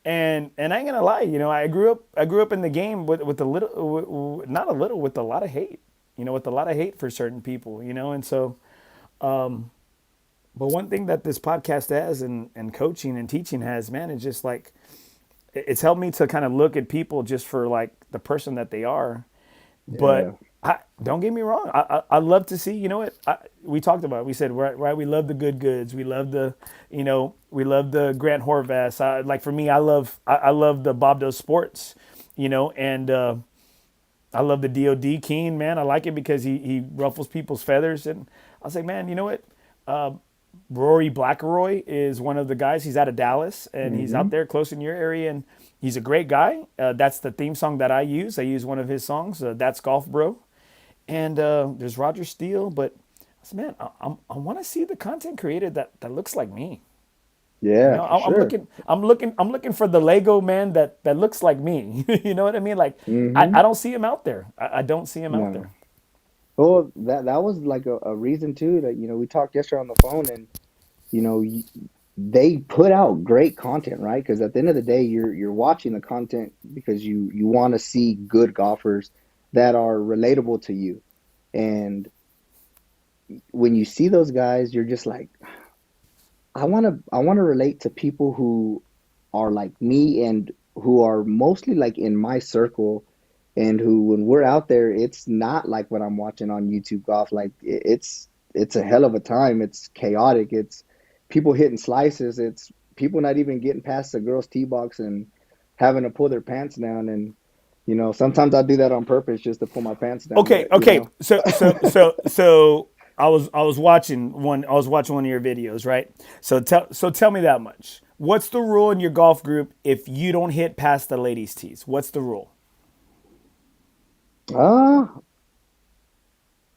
And I ain't gonna lie, I grew up in the game with a little, not a little, with a lot of hate, with a lot of hate for certain people, and so, but one thing that this podcast has, and coaching and teaching has, man, is just like, it's helped me to kind of look at people just for like the person that they are. But Yeah. don't get me wrong. I love to see. You know what? We talked about it. We said, right. We love the good goods. We love the Grant Horvaths. Like for me, I love the Bob Doe Sports. And I love the DOD Keen, man. I like it because he ruffles people's feathers. And I'll say, man, you know what? Rory Blackeroy is one of the guys. He's out of Dallas, and he's out there close in your area, and he's a great guy. That's the theme song that I use. I use one of his songs. That's Golf Bro. And there's Roger Steele, but I said, man, I want to see the content created that looks like me. You Yeah, know, for sure. I'm looking for the Lego man that looks like me. You know what I mean? Like, I Hmm. don't see him out there. I don't see him out No. there. Well, that was like a reason too that we talked yesterday on the phone, and you know y- they put out great content, right? Because at the end of the day, you're watching the content because you want to see good golfers that are relatable to you. And when you see those guys, you're just like, I want to relate to people who are like me and who are mostly like in my circle, and who, when we're out there, it's not like what I'm watching on YouTube golf. Like it's a hell of a time. It's chaotic. It's people hitting slices. It's people not even getting past the girls' tee box and having to pull their pants down. And sometimes I do that on purpose just to pull my pants down. Okay, But okay. So I was watching one of your videos, right? So tell me that much. What's the rule in your golf group if you don't hit past the ladies' tees? What's the rule? uh,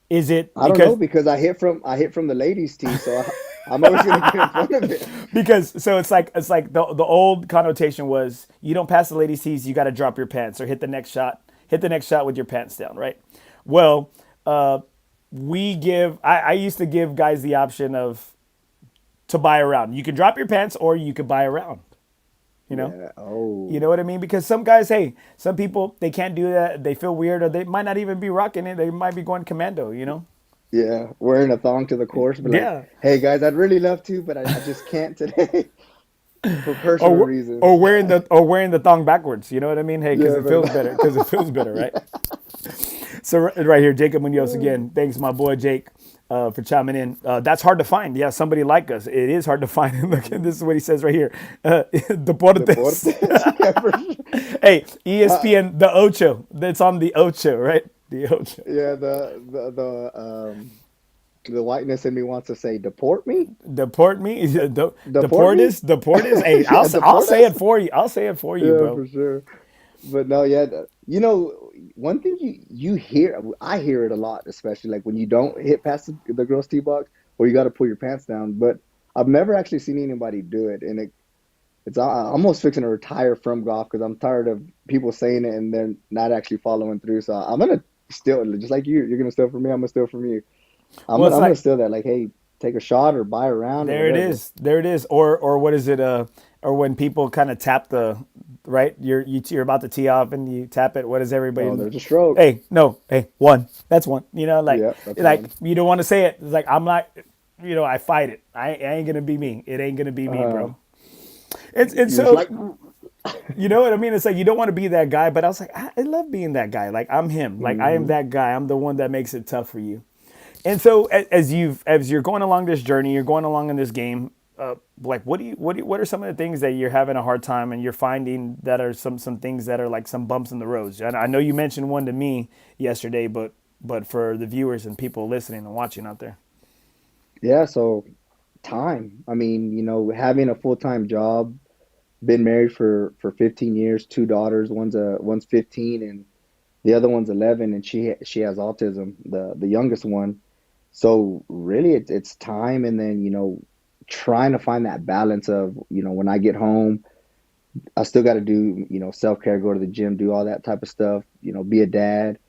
Is it I don't know because because I hit from the ladies' tee, so I'm always gonna get in front of it. so it's like the old connotation was you don't pass the ladies' tees, you got to drop your pants or hit the next shot with your pants down, right? Well, I used to give guys the option of to buy a round. You can drop your pants or you could buy a round. You know, Yeah. you Oh, know what I mean? Because some guys, hey, some people they can't do that. They feel weird, or they might not even be rocking it. They might be going commando. You know? yeah. Wearing a thong to the course, but like, Yeah. hey guys, I'd really love to, but I just can't today for personal Or reasons. wearing the thong backwards. You know what I mean? Hey, because Yeah, it man. feels better. Because it feels better, right? So right here, Jacob Munoz again. Thanks, my boy Jake, for chiming in. That's hard to find. Yeah, somebody like us. It is hard to find. Look, this is what he says right here. Deportes. Deportes. Yeah, for sure. Hey, Uh, ESPN, the Ocho. That's on the Ocho, right? The Ocho. yeah, the whiteness in me wants to say deport me, Deport me. deport me. Deportes. Hey, Yeah, I'll deport say us. it for you. I'll say it for you, Yeah, bro. for sure. But no, yeah, one thing you hear, I hear it a lot, especially like when you don't hit past the girls' tee box, or you got to pull your pants down. But I've never actually seen anybody do it, and I'm almost fixing to retire from golf because I'm tired of people saying it and then not actually following through. So I'm gonna steal it, just like you. You're gonna steal from me. I'm gonna steal from you. I'm Well, gonna it's I'm gonna like steal that. Like, hey, take a shot or buy a round or there it whatever. is. There it is. Or what is it? Or when people kind of tap the right, you're about to tee off and you tap it. What does Oh, everybody? there's a stroke. Hey, no, hey, one. That's one. You know, Yeah, that's like one. you don't want to say it. It's like I'm not. You know, I fight it. I ain't gonna be me. It ain't gonna be me, Uh, bro. It's you're just so like, you know what I mean? It's like you don't want to be that guy, but I was like, I love being that guy. Like I'm him. Like I am hmm that guy. I'm the one that makes it tough for you. And so as you're going along this journey, you're going along in this game. Like what are some of the things that you're having a hard time and you're finding that are some things that are like some bumps in the roads? And I know you mentioned one to me yesterday, but for the viewers and people listening and watching out there. yeah. So time. I mean, having a full-time job, been married for 15 years, two daughters. One's 15 and the other one's 11, and she has autism, the youngest one. So really, it's time, and then trying to find that balance of when I get home, I still got to do self-care, go to the gym, do all that type of stuff. Be a dad,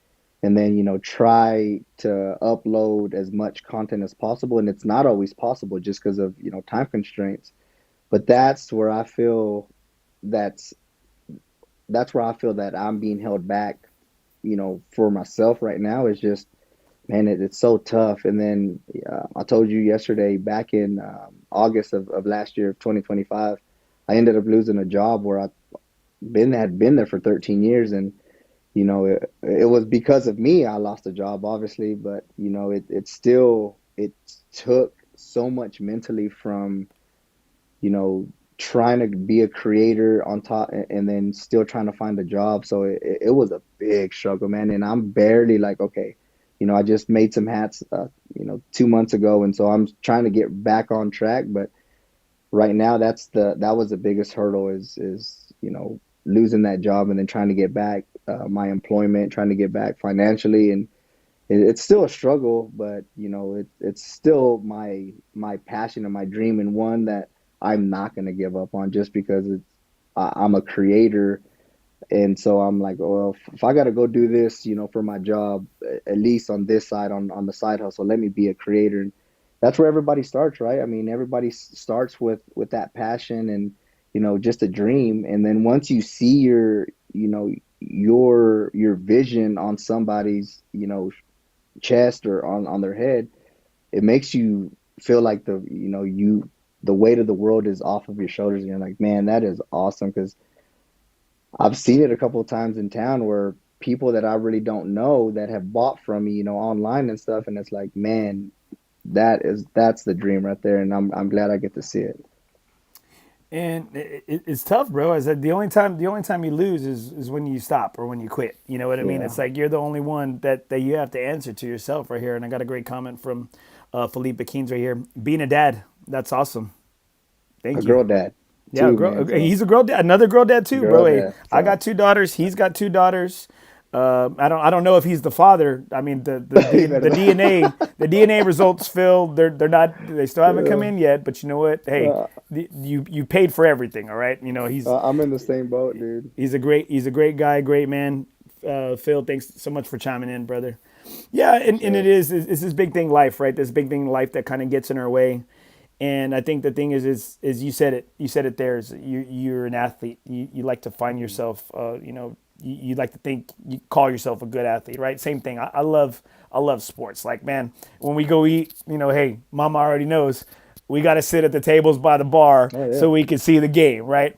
and then try to upload as much content as possible. And it's not always possible just because of time constraints. But that's that's where I feel that I'm being held back. For myself right now is just, man, it's so tough. And then I told you yesterday, back in August of last year of 2025, I ended up losing a job where had been there for 13 years, and it was because of me I lost a job, obviously, but it took so much mentally from you know, trying to be a creator on top and then still trying to find a job. So it was a big struggle, man. And I'm barely like, okay, I just made some hats, 2 months ago, and so I'm trying to get back on track. But right now, that was the biggest hurdle is losing that job and then trying to get back my employment, trying to get back financially, and it's still a struggle, but it's still my passion and my dream, and one that I'm not going to give up on just because I'm a creator. And so I'm like, well, if I got to go do this, for my job, at least on this side, on the side hustle, let me be a creator. And that's where everybody starts, right? I mean, everybody starts with that passion and, just a dream. And then once you see your vision on somebody's, chest or on their head, it makes you feel like the weight of the world is off of your shoulders. And you're like, man, that is awesome. Because I've seen it a couple of times in town where people that I really don't know that have bought from me, online and stuff, and it's like, man, that's the dream right there, and I'm glad I get to see it. And it's tough, bro. I said the only time you lose is when you stop or when you quit. You know what I mean? Yeah. It's like you're the only one that you have to answer to yourself right here. And I got a great comment from Felipe Keynes right here. Being a dad, that's awesome. A Thank you. girl dad Yeah, too, girl. man. So He's a girl dad, another girl dad too, bro. girl Hey, dad. I got So 2 daughters. He's got 2 daughters. I don't know if he's the father. I mean, you better the DNA the DNA results, Phil. They're not. They still haven't come not. in yet. But you know what? Hey, Uh, you paid for everything. All right. I'm in the same boat, dude. He's a great guy, great man. Phil, thanks so much for chiming in, brother. Yeah, and Sure. it's this big thing life, right? This big thing life that kind of gets in our way. And I think the thing is you said it there is you're an athlete. You like to find yourself, you like to think you call yourself a good athlete, right? Same thing. I love sports. Like, man, when we go eat, hey, mama already knows we got to sit at the tables by the bar Oh yeah. so we can see the game, right?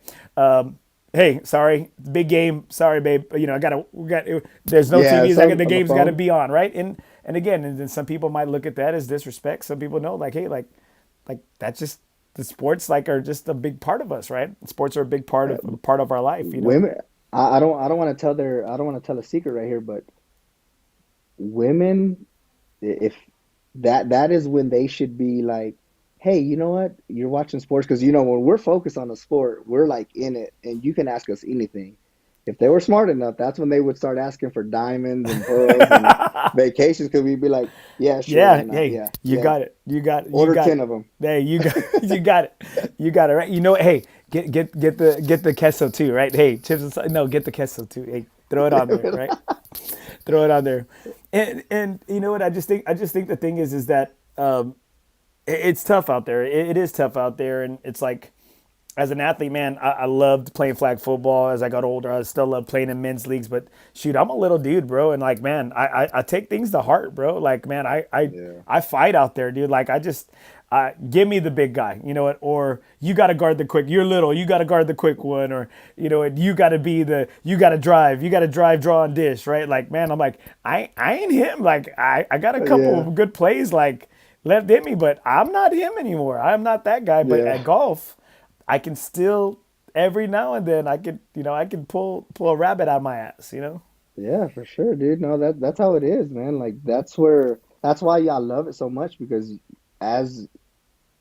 Hey, sorry, big game. Sorry, babe. There's no Yeah. TVs. Some The on the game's got to phone. be on, right? And again, and then some people might look at that as disrespect. Some people know, like, hey, like that's just the sports like are just a big part of us, right? Sports are a big part of our life. Women. I don't want to I don't want to tell a secret right here, but women, if that is when they should be like, hey, you know what, you're watching sports, because when we're focused on the sport, we're like in it, and you can ask us anything. If they were smart enough, that's when they would start asking for diamonds and pearls and vacations, because we'd be like, yeah, sure, why Yeah, not? hey, Yeah, you yeah, got it. You order got 10 it. of them. Hey, you got you got it. You got it, right? Hey, get the queso too, right? Hey, chips and no, get the queso too. Hey, throw it on there, right? Throw it on there. And you know what? I just think the thing is that it's tough out there. It is tough out there, and it's like as an athlete, man, I loved playing flag football. As I got older, I still love playing in men's leagues. But shoot, I'm a little dude, bro, and like, man, I take things to heart, bro. Like, man, Yeah, I fight out there, dude. Like, give me the big guy, you know what? Or you got to guard the quick. You're little, you got to guard the quick one, or and you got to drive, draw, and dish, right? Like, man, I'm like, I ain't him. Like, I got a couple yeah, of good plays, like left in me, but I'm not him anymore. I'm not that guy. But yeah. at golf, I can still every now and then I can pull a rabbit out of my ass. Yeah, for sure, dude. No, that's how it is, man. Like that's why y'all love it so much, because as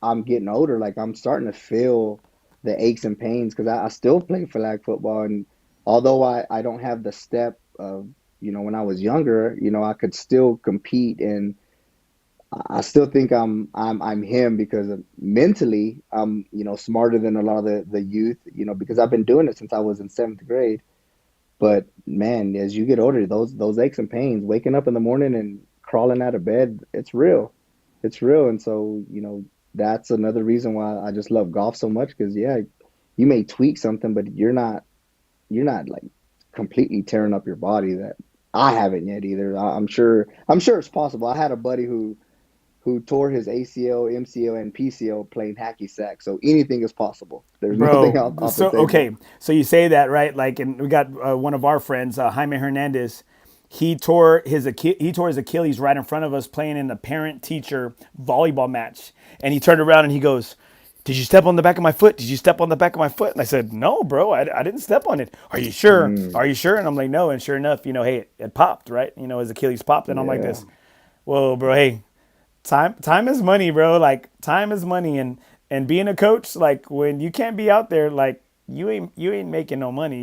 I'm getting older, like I'm starting to feel the aches and pains, because I still play flag football, and although I don't have the step of when I was younger, I could still compete, and I still think I'm him, because mentally I'm smarter than a lot of the youth, because I've been doing it since I was in seventh grade. But man, as you get older, those aches and pains, waking up in the morning and crawling out of bed, it's real. It's real. And so, that's another reason why I just love golf so much, because yeah, you may tweak something, but you're not like completely tearing up your body. That I haven't yet either. I'm sure it's possible. I had a buddy who tore his ACL, MCL, and PCL playing hacky sack. So anything is possible. There's nothing Bro, off the so table. okay, so you say that, right? Like, and we got one of our friends, Jaime Hernandez. He tore his Achilles right in front of us playing in a parent-teacher volleyball match, and he turned around and he goes, "Did you step on the back of my foot? Did you step on the back of my foot?" And I said, "No, bro, I didn't step on it. Are you sure? Mm, Are you sure?" And I'm like, "No." And sure enough, hey, it popped, right? His Achilles popped, and I'm like yeah. this. Whoa, bro. Hey, time is money, bro. Like time is money, and being a coach, like when you can't be out there, like you ain't making no money.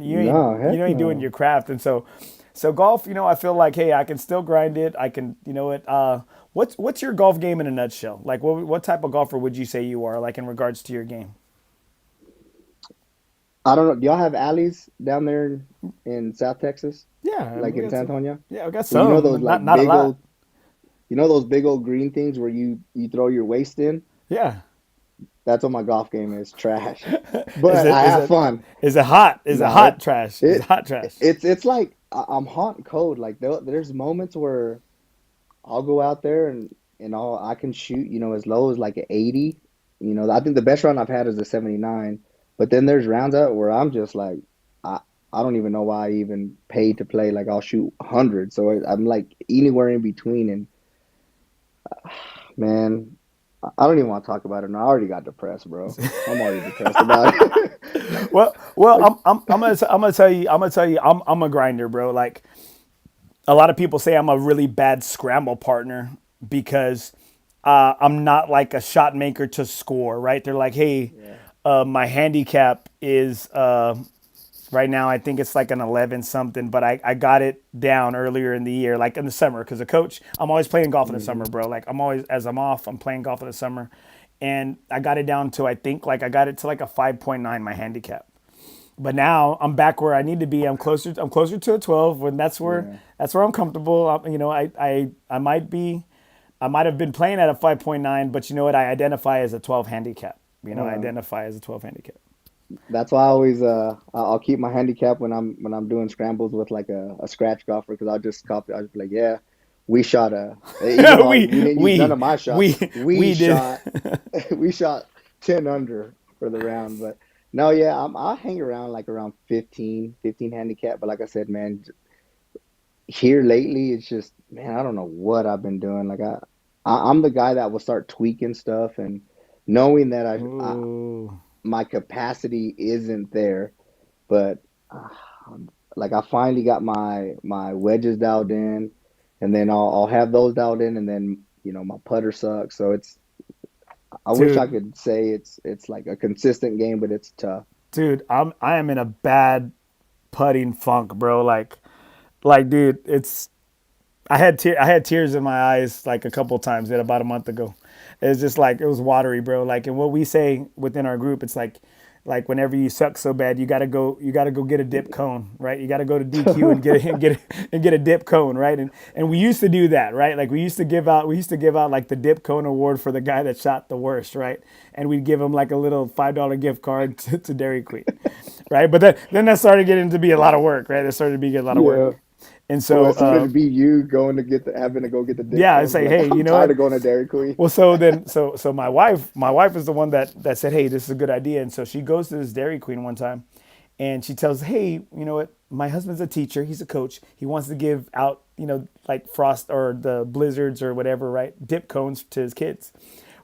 No, You heck ain't doing no. your craft. And so golf, I feel like, hey, I can still grind it. I can, what what's your golf game in a nutshell? Like what type of golfer would you say you are, like in regards to your game? I don't know. Do y'all have alleys down there in South Texas, Yeah, like we in got San some. Antonio? Yeah, we got So you know some, those but like not a big lot. old, those big old green things where you throw your waist in? Yeah. That's what my golf game is. Trash, Is but it I is have it fun. is it hot? Is it No, hot trash? Is it it hot trash? it's like I'm hot and cold. Like there's moments where I'll go out there and I can shoot, as low as like an 80. I think the best round I've had is a 79. But then there's rounds out where I'm just like, I I don't even know why I even paid to play. Like I'll shoot 100. So I'm like anywhere in between. And man, I don't even want to talk about it. No, I already got depressed, bro. I'm already depressed about it. Well, Like, I'm gonna tell you, I'm a grinder, bro. Like a lot of people say I'm a really bad scramble partner because I'm not like a shot maker to score, right? They're like, hey, yeah. my handicap is right now, I think it's like an 11 something, but I got it down earlier in the year, like in the summer, because a coach, I'm always playing golf in the summer, Hmm. bro. Like I'm always, as I'm off, I'm playing golf in the summer. And I got it down to, I think, like I got it to like a 5.9, my handicap. But now I'm back where I need to be. I'm closer to a 12 when Yeah. that's where I'm comfortable. I I might have been playing at a 5.9, but you know what? I identify as a 12 handicap. I Uh, identify as a 12 handicap. That's why I always I'll keep my handicap when I'm doing scrambles with like a scratch golfer because I'll just copy. I'll just be like, yeah, we shot even though we we didn't use none we of my shots, we we we did. shot we shot 10 under for the round. But no, yeah, I hang around like around 15 handicap. But like I said, man, here lately it's just man, I don't know what I've been doing. Like I'm the guy that will start tweaking stuff and knowing that I Ooh, my capacity isn't there, but uh, like I finally got my wedges dialed in, and then I'll have those dialed in, and then my putter sucks. So I wish I dude, could say it's like a consistent game, but it's tough. I am in a bad putting funk, bro. Like, dude, I had tears in my eyes like a couple times about a month ago. It's just like it was watery, bro. Like, and what we say within our group, it's like whenever you suck so bad, you gotta go get a dip cone, right? You gotta go to DQ and get a dip cone, right? And we used to do that, right? Like we used to give out like the dip cone award for the guy that shot the worst, right? And we'd give him like a little $5 gift card to Dairy Queen, right? But then that started getting to be a lot of work, right? That started to be a lot of work. Yeah. And Well, so it started to be you going to having to go get the dip yeah, I cones. say, Like hey, you I'm know tired what? of going to Dairy Queen. Well, so my wife is the one that said, hey, this is a good idea, and so she goes to this Dairy Queen one time, and she tells, hey, you know what? My husband's a teacher. He's a coach. He wants to give out, like frost or the blizzards or whatever, right? Dip cones to his kids.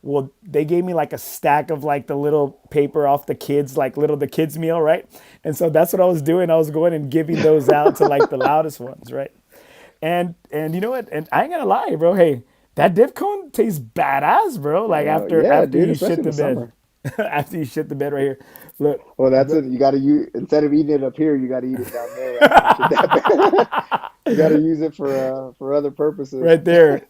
Well, they gave me like a stack of like the little paper off the kids, like the kids meal, right? And so that's what I was doing. I was going and giving those out to like the loudest ones, right? And you know what? And I ain't gonna lie, bro. Hey, that dip cone tastes badass, bro. Like after Yeah, after dude, you especially shit in the the bed, summer. after you shit the bed right here. Look, Well, that's look it. You got to use instead of eating it up here, you got to eat it down there after you shit that bad. You got to use it for other purposes. right there.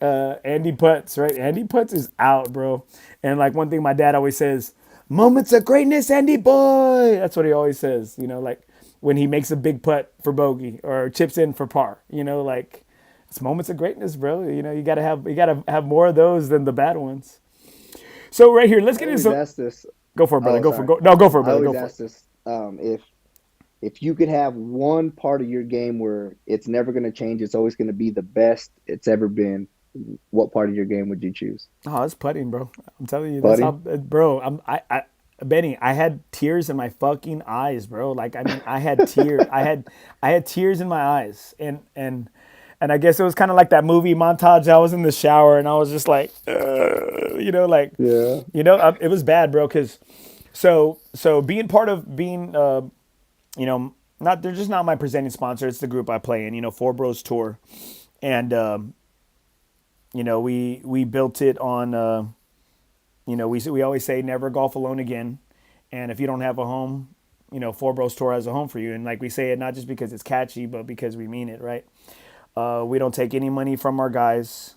Andy Putz, right? Andy Putz is out, bro. And like one thing my dad always says, "Moments of greatness, Andy boy." That's what he always says. Like when he makes a big putt for bogey or chips in for par. Like it's moments of greatness, bro. You gotta have more of those than the bad ones. So right here, let's I get into always some. ask this. Go for it, brother. Oh, Go for sorry. go. No, go for it, I brother. always Go for it. ask this. If you could have one part of your game where it's never going to change, it's always going to be the best it's ever been. What part of your game would you choose? Oh, it's putting, bro. I'm telling you, that's how, Putting? bro. Benny, I had tears in my fucking eyes, bro. Like, I mean, I had tears. I had tears in my eyes, and I guess it was kind of like that movie montage. I was in the shower, and I was just like, like, Yeah. it was bad, bro. Cause so being part of being, not they're just not my presenting sponsor. It's the group I play in. FOREBROS tour, and we built it on, we always say never golf alone again. And if you don't have a home, FOREBROS Tour has a home for you. And like we say it, not just because it's catchy, but because we mean it, right? We don't take any money from our guys.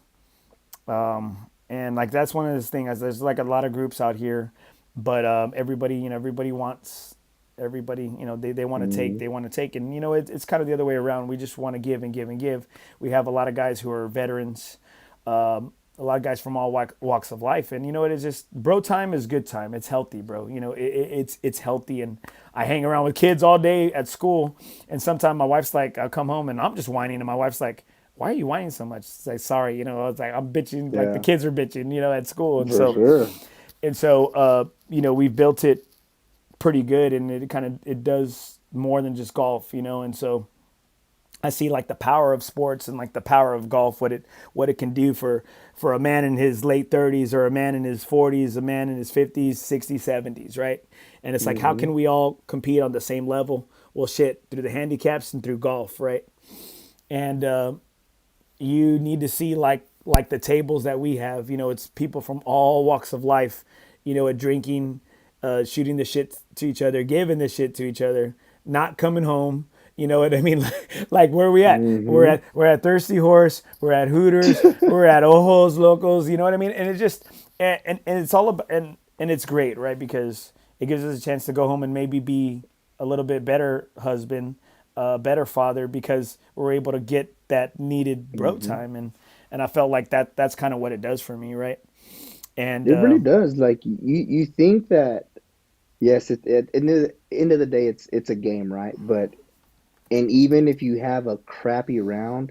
And like, that's one of those things. There's like a lot of groups out here, but everybody wants, they want to take, Mm-hmm. they want to take. And, it's kind of the other way around. We just want to give and give and give. We have a lot of guys who are veterans, a lot of guys from all walks of life. And, it is just, bro time is good time. It's healthy, bro. It's healthy. And I hang around with kids all day at school. And sometimes my wife's like, I'll come home and I'm just whining. And my wife's like, why are you whining so much? It's like, sorry, I was like, I'm bitching, like the Yeah, kids are bitching, at school. And for so, sure. we've built it pretty good, and it does more than just golf, and so I see like the power of sports and like the power of golf, what it can do for a man in his late 30s or a man in his 40s, a man in his 50s, 60s, 70s, right? And it's like, how Mm-hmm. can we all compete on the same level? Well, shit, through the handicaps and through golf, right? And you need to see like the tables that we have. It's people from all walks of life, at drinking, shooting the shit to each other, giving the shit to each other, not coming home. You know what I mean? Like where are we at? Mm-hmm. We're at Thirsty Horse. We're at Hooters. We're at Ojos Locals. You know what I mean? And it just and it's all about and it's great, right? Because it gives us a chance to go home and maybe be a little bit better husband, better father, because we're able to get that needed bro Mm-hmm. time. And I felt like that's kind of what it does for me, right? And It really does. Like you think that yes, in the end of the day, it's a game, right? But and even if you have a crappy round,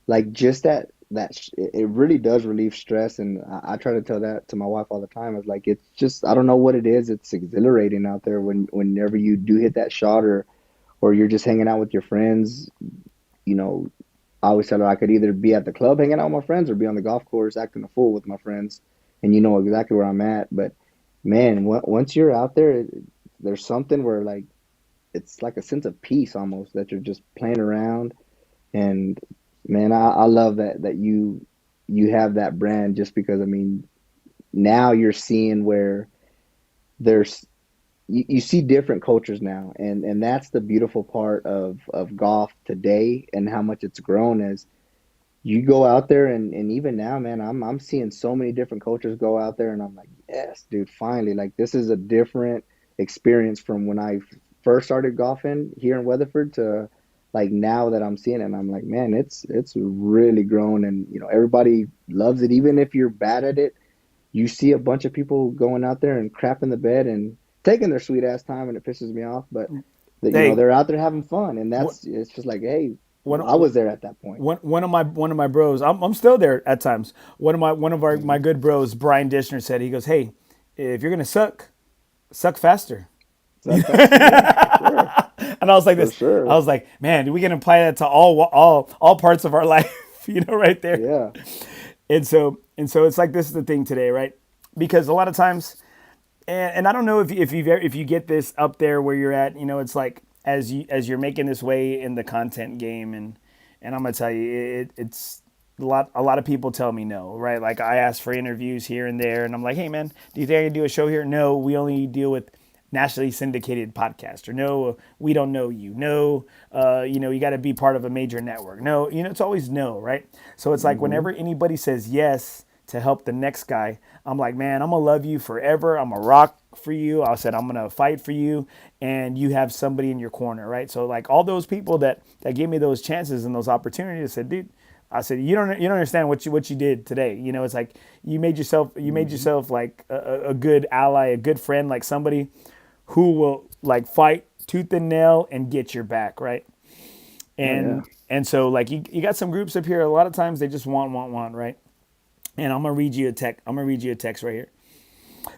like just it really does relieve stress. And I try to tell that to my wife all the time. It's like it's just I don't know what it is. It's exhilarating out there whenever you do hit that shot or you're just hanging out with your friends. You know, I always tell her I could either be at the club hanging out with my friends or be on the golf course acting a fool with my friends, and you know exactly where I'm at. But man, once you're out there, there's something where like it's like a sense of peace almost that you're just playing around. And man, I love that you have that brand just because I mean now you're seeing where there's you see different cultures now, and that's the beautiful part of golf today and how much it's grown as you go out there and even now, man, I'm seeing so many different cultures go out there and I'm like, yes, dude, finally, like this is a different experience from when I first started golfing here in Weatherford to like now that I'm seeing it and I'm like, man, it's really grown and everybody loves it. Even if you're bad at it, you see a bunch of people going out there and crapping the bed and taking their sweet ass time and it pisses me off, but that hey, they're out there having fun and what that's it's just like, hey, one I was there at that point. one of my bros, I'm still there at times. One of my good bros, Brian Dishner, said, he goes, hey, if you're gonna suck faster. Suck faster, yeah, for sure. And I was like For this. I sure. was like, man, we can apply that to all parts of our life, right there. Yeah. And so it's like, this is the thing today, right? Because a lot of times, and I don't know if you get this up there where you're at, it's like as you're making this way in the content game, and I'm gonna tell you, it's a lot of people tell me no, right? Like I ask for interviews here and there, and I'm like, hey man, do you think I can do a show here? No, we only deal with nationally syndicated podcast. Or no, we don't know you. No, you got to be part of a major network. No, it's always no, right? So it's like Hmm. whenever anybody says yes to help the next guy, I'm like, man, I'm gonna love you forever. I'm gonna rock for you. I said I'm gonna fight for you, and you have somebody in your corner, right? So like all those people that gave me those chances and those opportunities, I said, dude, I said, you don't understand what you did today. It's like you made Hmm. yourself like a good ally, a good friend, like somebody who will like fight tooth and nail and get your back, right? Oh yeah. And so like you got some groups up here. A lot of times they just want, right? And I'm gonna read you a text. I'm gonna read you a text right here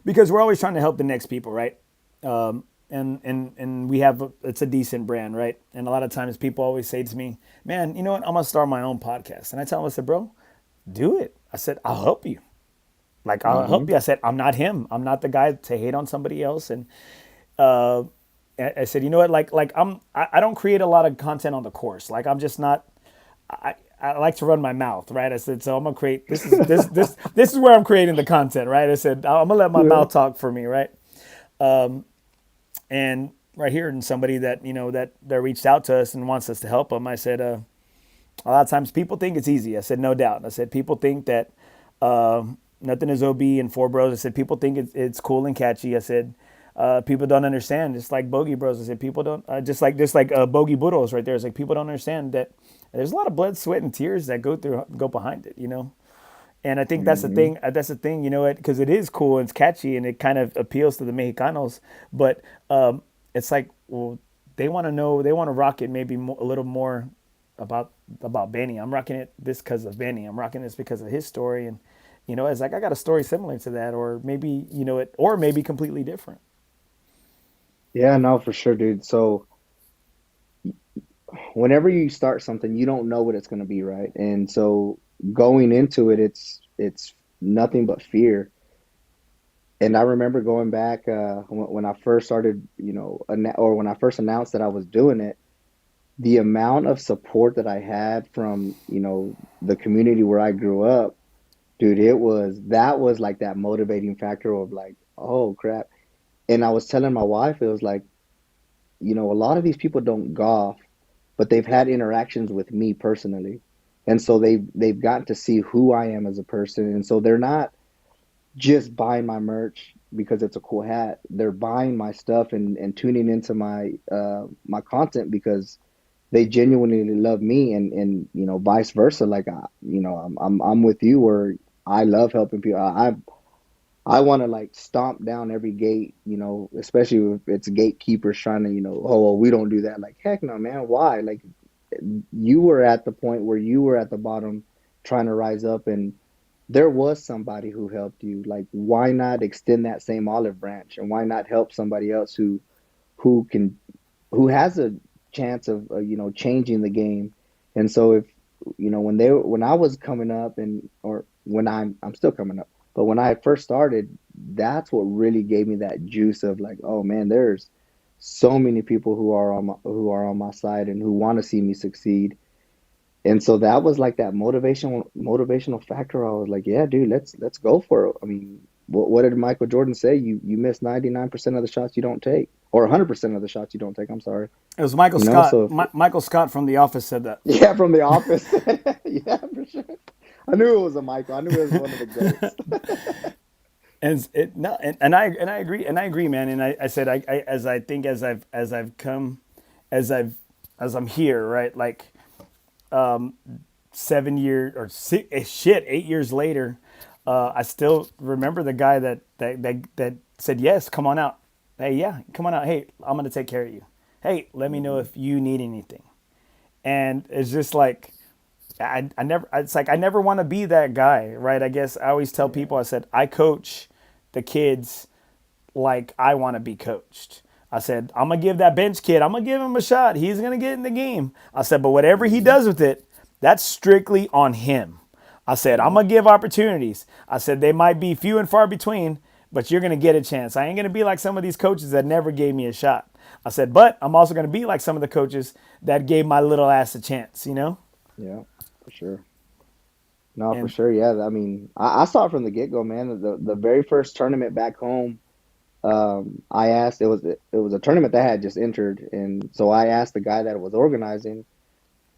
because we're always trying to help the next people, right? And we have it's a decent brand, right? And a lot of times people always say to me, "Man, you know what? I'm gonna start my own podcast." And I tell them, I said, "Bro, do it." I said, "I'll help you. Like I'll Hmm. help you." I said, "I'm not him. I'm not the guy to hate on somebody else." And uh, I said, "You know what? Like I don't create a lot of content on the course. Like I'm just not. I like to run my mouth, right? I said, so I'm gonna create this is where I'm creating the content, right? I said I'm gonna let my Yeah. mouth talk for me, right? And right here, and somebody that that reached out to us and wants us to help them, I said, a lot of times people think it's easy. I said, no doubt. I said, people think that nothing is OB and Four Bros. I said, people think it's cool and catchy. I said, people don't understand. It's like Bogey Bros. I said, people don't just like Bogey Burros right there. It's like people don't understand that there's a lot of blood, sweat, and tears that go behind it. And I think that's the Hmm. thing. That's the thing, because it is cool and it's catchy and it kind of appeals to the Mexicanos. But it's like, well, they want to know, they want to rock it maybe a little more about Benny. I'm rocking it this because of Benny. I'm rocking this because of his story, and it's like I got a story similar to that, or maybe or maybe completely different. Yeah, no, for sure, dude. So whenever you start something, you don't know what it's going to be, right? And so going into it, it's nothing but fear. And I remember going back when I first started, or when I first announced that I was doing it, the amount of support that I had from, the community where I grew up, dude, that was like that motivating factor of like, oh crap. And I was telling my wife, it was like, a lot of these people don't golf, but they've had interactions with me personally. And so they've gotten to see who I am as a person. And so they're not just buying my merch because it's a cool hat. They're buying my stuff and tuning into my content because they genuinely love me and vice versa. Like I'm with you where I love helping people. I want to like stomp down every gate, especially if it's gatekeepers trying to, oh, well, we don't do that. Like, heck no, man. Why? Like, you were at the point where you were at the bottom trying to rise up, and there was somebody who helped you. Like, why not extend that same olive branch, and why not help somebody else who can who has a chance of changing the game. And so if when I was coming up, and or when I'm still coming up, but when I first started, that's what really gave me that juice of like, oh man, there's so many people who are on my side and who want to see me succeed. And so that was like that motivational factor. I was like, yeah, dude, let's go for it. I mean, what did Michael Jordan say? You miss 99% of the shots you don't take, or 100% of the shots you don't take. I'm sorry. It was Michael Scott. So Michael Scott from The Office said that. yeah, from The Office. Yeah, for sure. I knew it was a Michael. I knew it was one of the goats. And it no, and I agree, man. And I said as I think as I've come, as I'm here, right? Like 7 years or 8 years later, I still remember the guy that said yes, come on out. Hey, yeah, come on out. Hey, I'm gonna take care of you. Hey, let me know Hmm. if you need anything. And it's just like I never it's like I never want to be that guy, right? I guess I always tell people, Yeah. I said I coach the kids like I want to be coached. I said I'm gonna give that bench kid, I'm gonna give him a shot, he's gonna get in the game. I said, but whatever he Hmm. does with it, that's strictly on him. I said I'm Yep. gonna give opportunities. I said they might be few and far between, but you're gonna get a chance. I ain't gonna be like some of these coaches that never gave me a shot. I said, but I'm also gonna be like some of the coaches that gave my little ass a chance. Yeah, for sure. No, for And sure. Yeah. I mean, I saw it from the get-go, man. The very first tournament back home, I asked, it was a tournament that I had just entered, and so I asked the guy that was organizing,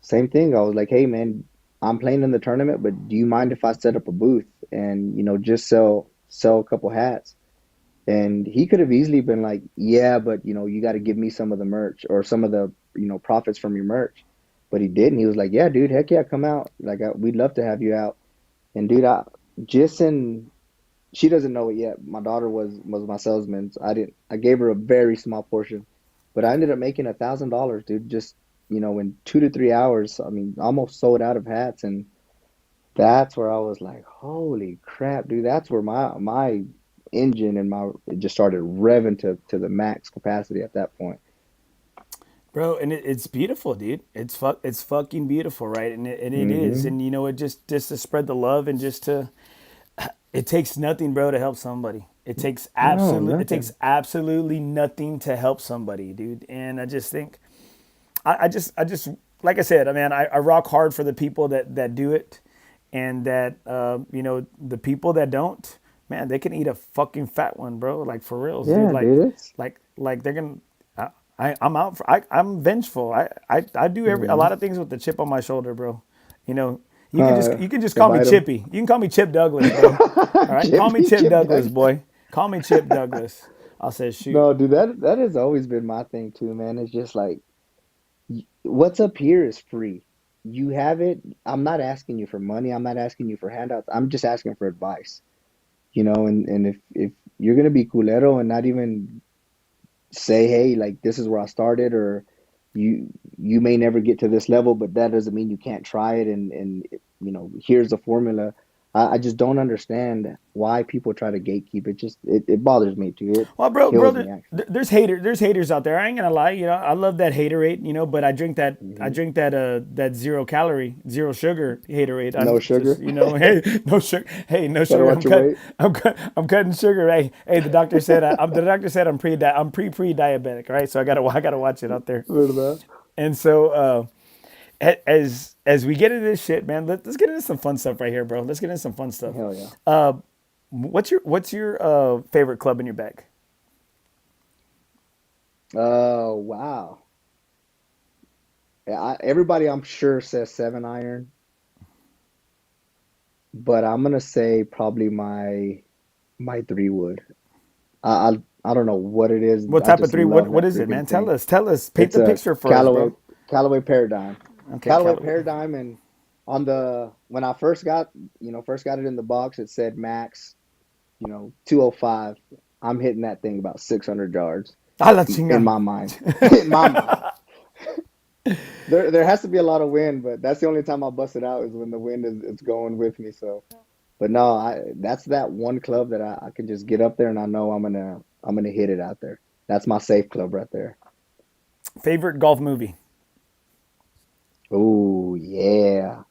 same thing. I was like, hey man, I'm playing in the tournament, but do you mind if I set up a booth and just sell a couple hats? And he could have easily been like, yeah, but you got to give me some of the merch or some of the profits from your merch. But he didn't. He was like, yeah, dude, heck yeah, come out. Like we'd love to have you out. And dude, just in she doesn't know it yet. My daughter was my salesman. So I gave her a very small portion, but I ended up making $1,000, dude. Just in 2 to 3 hours. I mean, almost sold out of hats, and that's where I was like, holy crap, dude. That's where my engine and my it just started revving to the max capacity at that point. bro, and it's beautiful, dude. It's fucking beautiful, right? And it is, Hmm. and it just to spread the love and just to it takes nothing, bro, to help somebody. No, It takes nothing. absolutely nothing to help somebody, dude. And I just think I just like I said, I mean, I rock hard for the people that do it, and that the people that don't, man, they can eat a fucking fat one, bro. Like for reals, dude. Yeah, dude. It's Like they're gonna. I'm out for. I'm vengeful. I do a lot of things with the chip on my shoulder, bro. You know, you can just call me invite them. Chippy. You can call me Chip Douglas, bro. All right, call me Chip Chip Douglas, Doug. boy. Call me Chip Douglas. I'll say shoot. No, dude, that has always been my thing too, man. It's just like what's up here is free. You have it. I'm not asking you for money. I'm not asking you for handouts. I'm just asking for advice. And if you're gonna be culero and not even say, hey, like this is where I started, or you may never get to this level, but that doesn't mean you can't try it. And here's the formula. I just don't understand why people try to gatekeep it. It bothers me too. It Well, bro, kills me actually. there's haters out there. I ain't gonna lie. I love that haterade. But I Hmm. drink that 0 calorie, zero sugar haterade. No I'm just, sugar. hey, no sugar. Hey, no Gotta sugar. watch your weight. I'm cutting sugar. Hey, the doctor said I'm pre-diabetic. Right, so I gotta watch it out there. Heard of that? And so, as we get into this shit, man, let's get into some fun stuff right here, bro. Let's get into some fun stuff. Hell yeah. What's your favorite club in your bag? Oh wow. Yeah, everybody I'm sure says 7 iron, but I'm gonna say probably my 3 wood. I don't know what it is. What I type of just three? love What that is it, man? freaking Tell thing. us. Tell us. Paint It's the a picture for us, bro. Callaway Paradigm. Okay, Callaway Callaway. Paradigm, and on the when I first got it in the box, it said max, 205. I'm hitting that thing about 600 yards A la in chinga. my mind. In my mind. There has to be a lot of wind, but that's the only time I bust it out is when the wind is going with me. So, but no, that's that one club that I can just get up there and I know I'm gonna hit it out there. That's my safe club right there. Favorite golf movie? Oh yeah,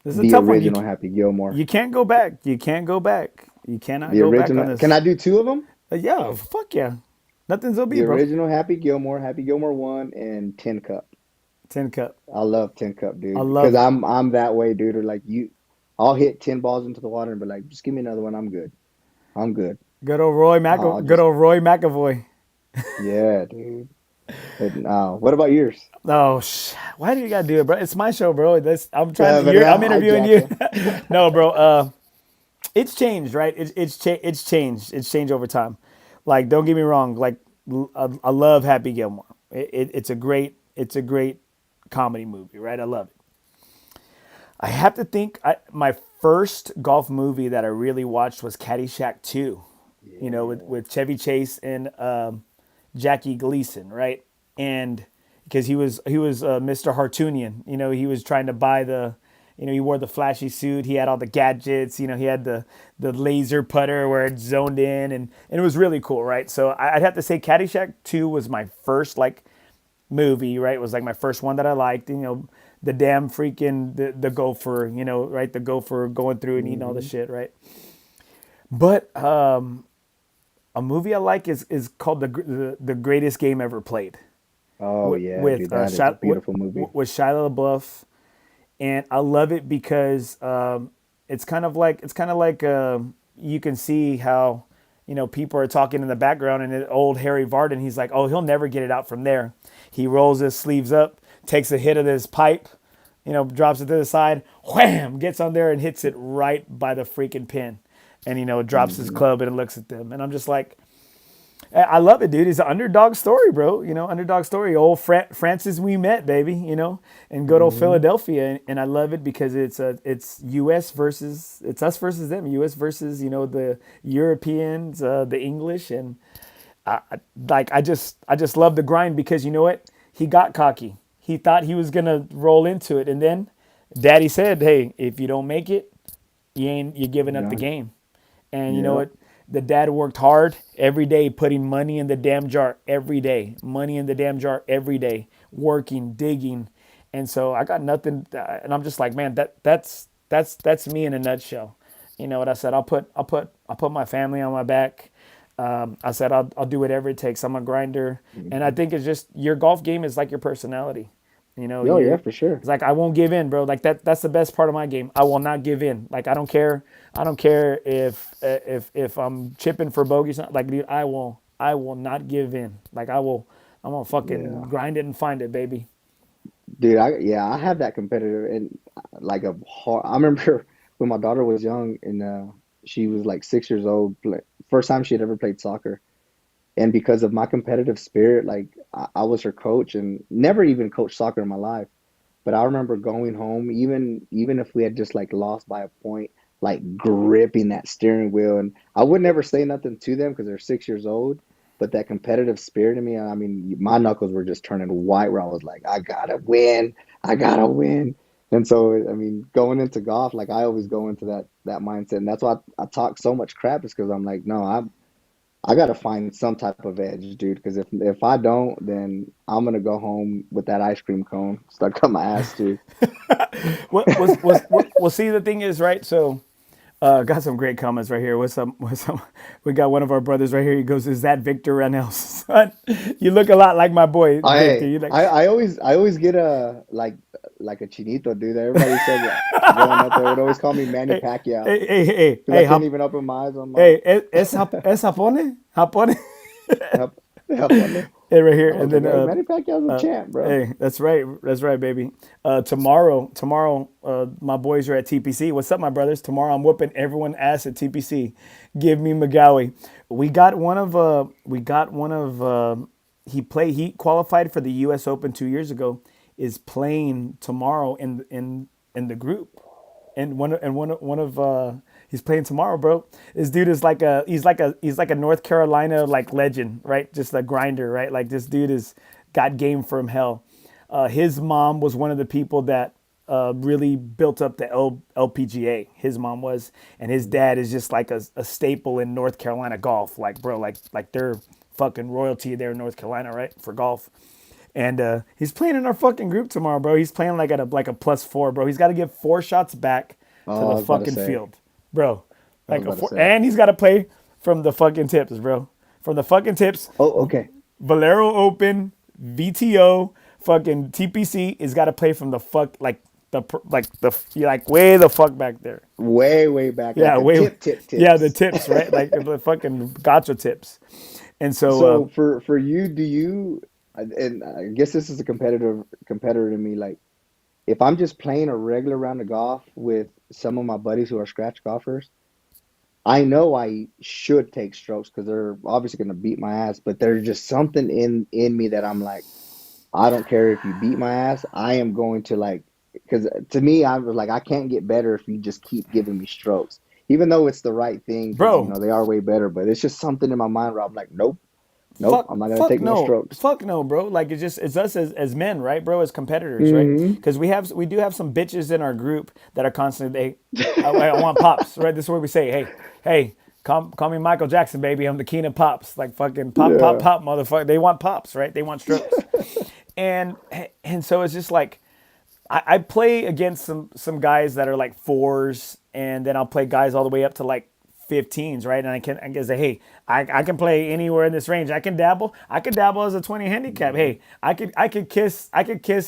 This is a the tough one. original Happy Gilmore. You can't go back. You can't go back. You cannot The go back on original. Can this. I do two of them? Yeah, fuck yeah. Nothing's OB, The bro. original Happy Gilmore one, and Tin Cup. Tin cup. I love Tin Cup, I dude, love because it. I'm that way, dude. Or like you, I'll hit 10 balls into the water and be like, just give me another one. I'm good. I'm good. I'll Good just old Roy McAvoy. yeah, dude. But what about yours? Oh, why do you gotta do it, bro? It's my show, bro. I'm trying to. But I'm I interviewing you. hijacked No, bro. It's changed, right? It's changed. It's changed over time. Like, don't get me wrong. Like, I love Happy Gilmore. It's a great comedy movie, right? I love it. I have to think. My first golf movie that I really watched was Caddyshack 2. Yeah. With Chevy Chase and Jackie Gleason, right? And because he was Mr. Hartunian, he was trying to buy he wore the flashy suit, he had all the gadgets, he had the laser putter where it zoned in, and it was really cool, right? So I'd have to say Caddyshack 2 was my first like movie, right? It was like my first one that I liked, the damn freaking the gopher, right? The gopher going through and eating all the Hmm. shit, right? But a movie I like is called the greatest game ever played Oh with yeah, with dude, that is a beautiful movie. with Shia LaBeouf, and I love it because it's kind of like you can see how people are talking in the background, and old Harry Vardon, he's like, oh, he'll never get it out from there. He rolls his sleeves up, takes a hit of his pipe, drops it to the side, wham, gets on there and hits it right by the freaking pin, and drops his Hmm. club and looks at them, and I'm just like, I love it, dude. It's an underdog story, bro. Underdog story. Old Francis we met, baby. And good old Hmm. Philadelphia, and I love it because it's U.S. versus it's us versus them. U.S. versus the Europeans, the English, and I just love the grind because you know what? He got cocky. He thought he was gonna roll into it, and then Daddy said, "Hey, if you don't make it, you're giving You up the done? game." And you know Yep. what? The dad worked hard every day, putting money in the damn jar every day, money in the damn jar every day, working, digging. And so I got nothing, and I'm just like, man, that's me in a nutshell. You know what I said? I'll put my family on my back. I said I'll do whatever it takes. I'm a grinder, and I Mhm. think it's just your golf game is like your personality. You know, Oh yeah, you're for sure. it's like I won't give in, bro. Like that's the best part of my game. I will not give in. Like I don't care. I don't care if I'm chipping for bogeys. Like dude, I will not give in. Like I'm gonna fucking Yeah. grind it and find it, baby. Dude, I have that competitive and like a hard. I remember when my daughter was young and she was like 6 years old, first time she had ever played soccer. And because of my competitive spirit, like I was her coach and never even coached soccer in my life. But I remember going home, even if we had just like lost by a point, like gripping that steering wheel, and I would never say nothing to them because they're 6 years old. But that competitive spirit in me, I mean, my knuckles were just turning white. Where I was like, I gotta win. And so, I mean, going into golf, like I always go into that mindset, and that's why I talk so much crap, is because I'm like, no, I gotta find some type of edge, dude. Because if I don't, then I'm gonna go home with that ice cream cone stuck up my ass, too. Well, see, the thing is, right? So, got some great comments right here. What's up? What's up? We got one of our brothers right here. He goes, "Is that Victor Ranel's son? You look a lot like my boy Victor." I You like, I always get a like a chinito, dude. Everybody said that growing up, they would always call me Manny hey, Pacquiao hey, because I couldn't hop, even open my eyes on my hey, es Japone, Japone. help on it. Hey, right here, I was and like, then hey, Manny Pacquiao's a champ, bro. hey, that's right, baby. Tomorrow, my boys are at TPC. What's up, my brothers? Tomorrow, I'm whooping everyone ass at TPC. Give me McGowie. He qualified for the U.S. Open 2 years ago. Is playing tomorrow in the group, and one of he's playing tomorrow, bro. This dude is like a North Carolina like legend, right? Just a grinder, right? Like this dude is got game from hell. His mom was one of the people that really built up the LPGA. His mom was, and his dad is just like a staple in North Carolina golf. Like bro, like they're fucking royalty there in North Carolina, right? For golf. And he's playing in our fucking group tomorrow, bro. He's playing like at a +4, bro. He's got to get 4 shots back to Oh, the I was about to fucking say. field, bro. I was Like a about to four, say. and he's got to play from the fucking tips, bro. From the fucking tips, Oh, okay. Valero Open, VTO, fucking TPC is got to play from the fuck like way the fuck back there. Way back, Yeah, like a way. Yeah, the tips. tips, right? Like the fucking gotcha tips. And so, So for you, do you? And I guess this is a competitor to me. Like, if I'm just playing a regular round of golf with some of my buddies who are scratch golfers, I know I should take strokes because they're obviously going to beat my ass. But there's just something in me that I'm like, I don't care if you beat my ass. I am going to like, because to me, I was like, I can't get better if you just keep giving me strokes, even though it's the right thing because bro, they are way better. But it's just something in my mind where I'm like, nope, fuck I'm not gonna fuck take no no strokes. fuck no, bro. Like it's us as men, right, bro, as competitors, right? Hmm. Because we do have some bitches in our group that are constantly I want pops, right? This is where we say, hey, call me Michael Jackson, baby. I'm the king of pops. Like fucking Yeah. pop motherfucker. They want pops, right? They want strokes. and and so it's just like I play against some guys that are like fours, and then I'll play guys all the way up to like 15s, right? And I can say, hey, I can play anywhere in this range. I can dabble. I could dabble as a 20 handicap. Hey, I could kiss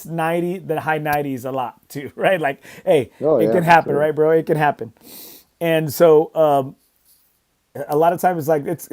90, the high 90s a lot too, right? Like, hey, Oh it yeah, can for happen, sure. right, bro? It can happen. And so a lot of times it's like it's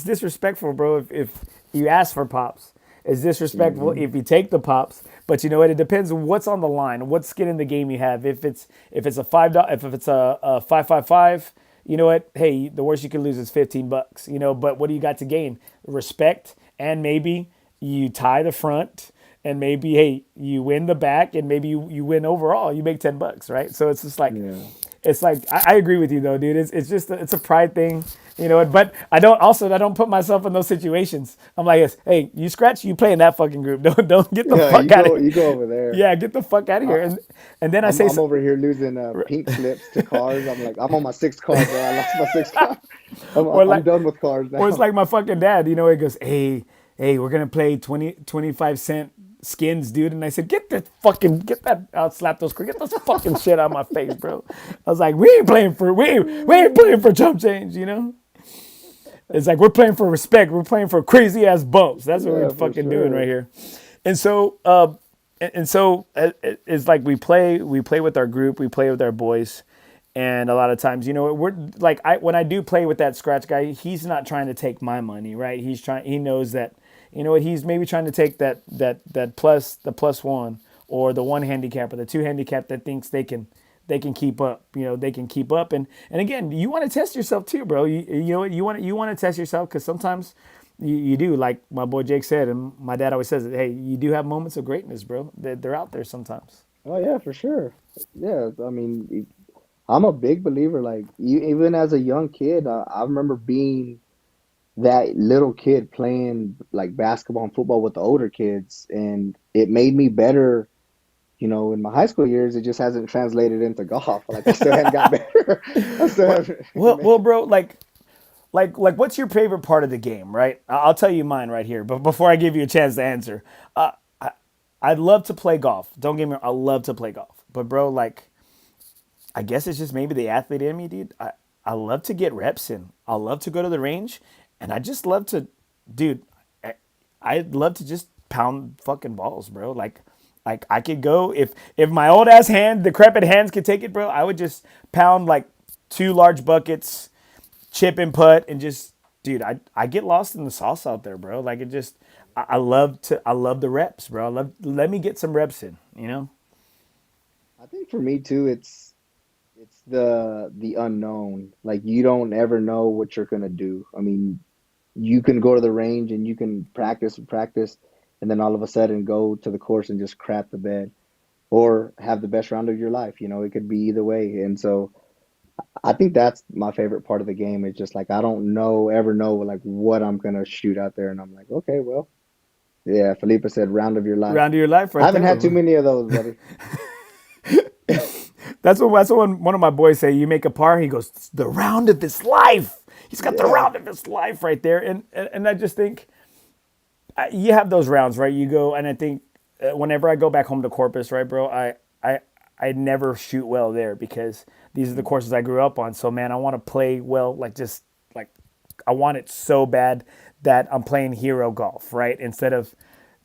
disrespectful, bro. If you ask for pops, it's disrespectful Hmm. if you take the pops. But you know what? It depends on what's on the line, what skin in the game you have. If it's a $5, if it's a 555, you know what? Hey, the worst you can lose is $15. You know, but what do you got to gain? Respect, and maybe you tie the front, and maybe hey you win the back, and maybe you win overall. You make $10, right? So it's just like Yeah. it's like I agree with you though, dude. It's just it's a pride thing, you know. But I don't put myself in those situations. I'm like, yes, hey, you scratch, you play in that fucking group. Don't get the Yeah, fuck out of here. you go over there. Yeah, get the fuck out of I, here. And then I say, I'm over here losing pink slips to cars. I'm like, I'm on my sixth car, bro. I lost my sixth car. or I'm like, done with cars or it's now. like my fucking dad. You know, he goes, hey, we're gonna play 20 25 cent skins, dude. And I said, get that. I'll slap get those fucking shit out of my face, bro. I was like, we ain't playing for chump change, you know. It's like we're playing for respect. We're playing for crazy ass bumps. That's what we're Yeah, for fucking doing right sure. here. And so, it's like we play with our group, we play with our boys, and a lot of times, we're like, when I do play with that scratch guy, he's not trying to take my money, right? He knows that, he's maybe trying to take the plus one or the one handicap or the two handicap that thinks they can keep up. They can keep up. And again, you want to test yourself too, bro. You know what, you want to test yourself, because sometimes you do, like my boy Jake said, and my dad always says it. Hey, you do have moments of greatness, bro. They're out there sometimes. Oh yeah, for sure. Yeah, I mean, I'm a big believer. Like even as a young kid, I remember being that little kid playing like basketball and football with the older kids, and it made me better. In my high school years, it just hasn't translated into golf. Like I still hadn't got better. I still Well, haven't. well, bro, what's your favorite part of the game, right? I'll tell you mine right here, but before I give you a chance to answer, I'd love to play golf. Don't get me wrong, I love to play golf, but bro, like, I guess it's just maybe the athlete in me, dude. I love to get reps in. I love to go to the range, and I just love to, dude. I, I'd love to just pound fucking balls, bro. Like I could go, if my old ass decrepit hands could take it, bro. I would just pound like two large buckets, chip and putt, and just, dude. I get lost in the sauce out there, bro. Like, it just, I love the reps, bro. Let me get some reps in, you know. I think for me too, it's the unknown. Like you don't ever know what you're gonna do. I mean, you can go to the range and you can practice and practice, and then all of a sudden go to the course and just crap the bed, or have the best round of your life. It could be either way. And so I think that's my favorite part of the game. Is just like I don't ever know like what I'm gonna shoot out there, and I'm like, okay, well, yeah. Felipe said round of your life. Round of your life, I right haven't there. had too many of those, buddy. That's what one of my boys say. You make a par, he goes, the round of his life. He's got the Yeah. round of his life right there. And I just think, you have those rounds, right? You go, and I think, whenever I go back home to Corpus, right, bro, I never shoot well there, because these are the courses I grew up on. So man, I want to play well, like, just like, I want it so bad that I'm playing hero golf, right? Instead of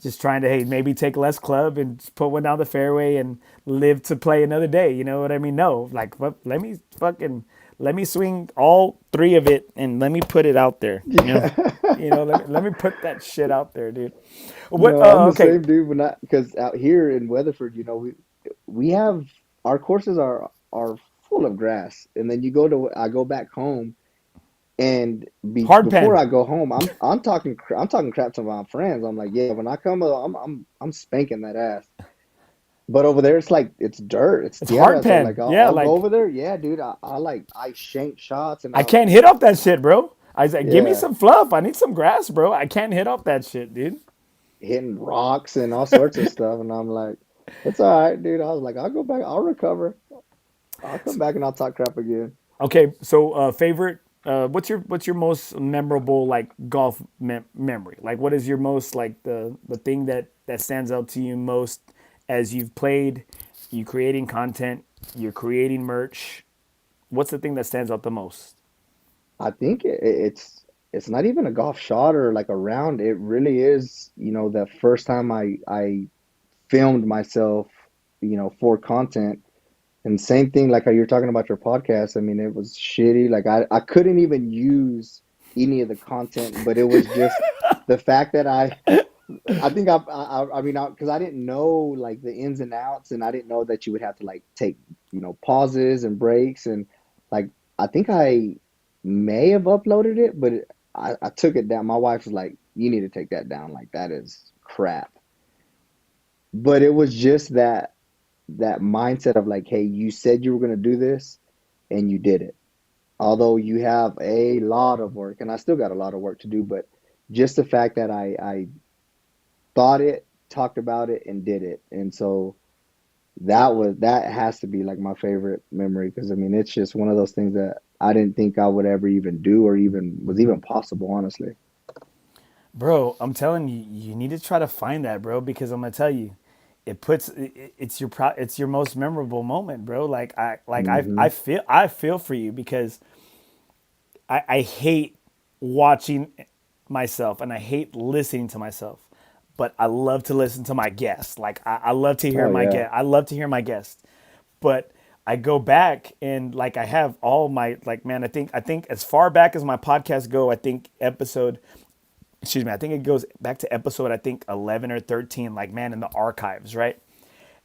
just trying to, hey, maybe take less club and just put one down the fairway and live to play another day. You know what I mean? No, like, let me swing all three of it and let me put it out there. Let me put that shit out there, dude. What? No, I'm the Okay, same dude, but not because out here in Weatherford, we have our courses are full of grass, and then I go back home, and hard before pen. I go home, I'm talking crap to my friends. I'm like, yeah, when I come, I'm spanking that ass. But over there, it's like it's dirt, it's It's hard tierra. So like pen. Yeah, I'll go like, over there, yeah, dude. I shank shots, and I I'll can't hit off that shit, bro. I was like, give me yeah, some fluff. I need some grass, bro. I can't hit off that shit, dude. hitting rocks and all sorts of stuff, and I'm like, it's all right, dude. I was like, I'll go back, I'll recover. I'll come back and I'll talk crap again. Okay, so, favorite. What's your most memorable, like, golf memory? Like, what is your most, like, the thing that stands out to you most as you've played, you creating content, you're creating merch. What's the thing that stands out the most? I think it's not even a golf shot or like a round. It really is, the first time I filmed myself, for content. And same thing like how you're talking about your podcast. I mean, it was shitty. Like I couldn't even use any of the content, but it was just the fact that I think I mean, because I didn't know like the ins and outs, and I didn't know that you would have to like take, pauses and breaks, and like I think I may have uploaded it, but I took it down. My wife was like, "You need to take that down. Like that is crap." But it was just that mindset of like, "Hey, you said you were going to do this, and you did it." Although you have a lot of work, and I still got a lot of work to do, but just the fact that I thought it, talked about it, and did it. And so that has to be like my favorite memory, because I mean it's just one of those things that I didn't think I would ever even do or even was even possible, honestly. Bro, I'm telling you, you need to try to find that, bro, because I'm gonna tell you, it's your most memorable moment, bro. Like, I Hmm. feel for you, because I hate watching myself and I hate listening to myself, but I love to listen to my guests. Like I love to hear Oh my yeah. guest. I love to hear my guests, but I go back and like I have all my like man. I think as far back as my podcasts go, I think episode. Excuse me. I think it goes back to episode I think 11 or 13. Like man, in the archives, right?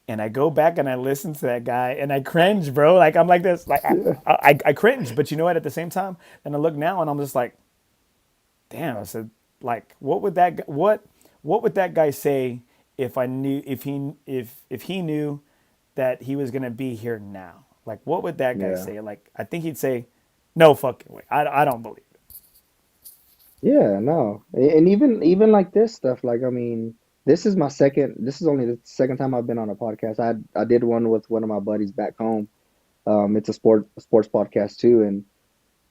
And I go back and I listen to that guy and I cringe, bro. Like I'm like this, like Yeah. I cringe. But you know what? At the same time, then I look now and I'm just like, damn. I said, like, what would that guy say if I knew if he knew that he was gonna be here now? Like, what would that guy Yeah. say? Like, I think he'd say, no fucking way. I don't believe it. Yeah, no. And even like this stuff, like I mean, this is only the second time I've been on a podcast. I did one with one of my buddies back home. It's a sports podcast too, and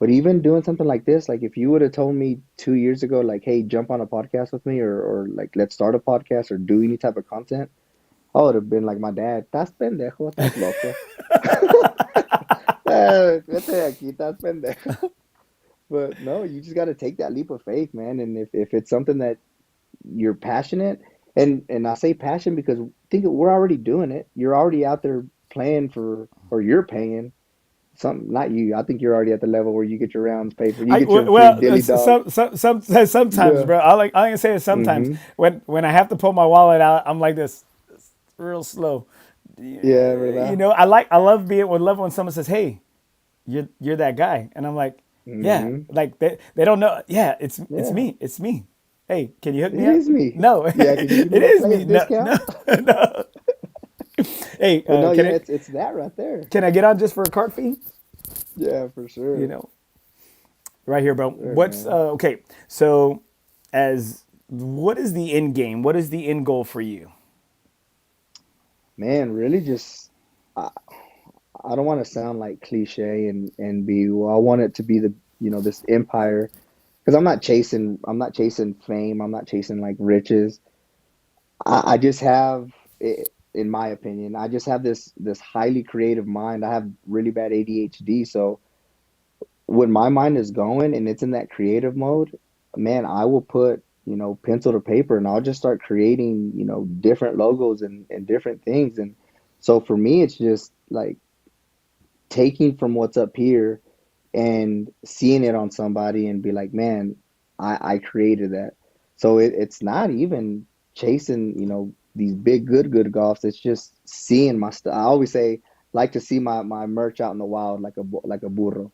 but even doing something like this, like if you would have told me 2 years ago, like, hey, jump on a podcast with me or like let's start a podcast or do any type of content, I would have been like my dad, estás pendejo, estás loco. Vete de aquí, estás pendejo. But no, you just got to take that leap of faith, man. And if it's something that you're passionate, and I say passion because think we're already doing it. You're already out there playing for, or you're paying some, not you. I think you're already at the level where you get your rounds paid for. You get your free Well, dilly dog. sometimes, Yeah. bro. I can say it sometimes Mm-hmm. when I have to pull my wallet out, I'm like this, real slow. Yeah, You ¿verdad? know, I love when someone says, "Hey, you're that guy," and I'm like, "Yeah." Mm-hmm. Like they don't know. Yeah, it's Yeah, me. It's me. Hey, can you hook me it up? is me. No, Yeah, can you give me it that is me. player's No, no, discount? no. Hey, But no, yeah, it's that right there. can I get on just for a cart fee? Yeah, for You sure. know, right here, bro. Sure, What's man. okay? So, as what is the end game? What is the end goal for you? Man, really just I, I don't want to sound like cliche and be well, I want it to be the this empire because I'm not chasing fame, I'm not chasing like riches. I just have in my opinion, I just have this highly creative mind. I have really bad ADHD, so when my mind is going and it's in that creative mode, man, I will put, pencil to paper and I'll just start creating, different logos and different things. And so for me, it's just like taking from what's up here and seeing it on somebody and be like, man, I created that. So it's not even chasing, these big, good golfs. It's just seeing my stuff. I always say, like to see my merch out in the wild like a burro.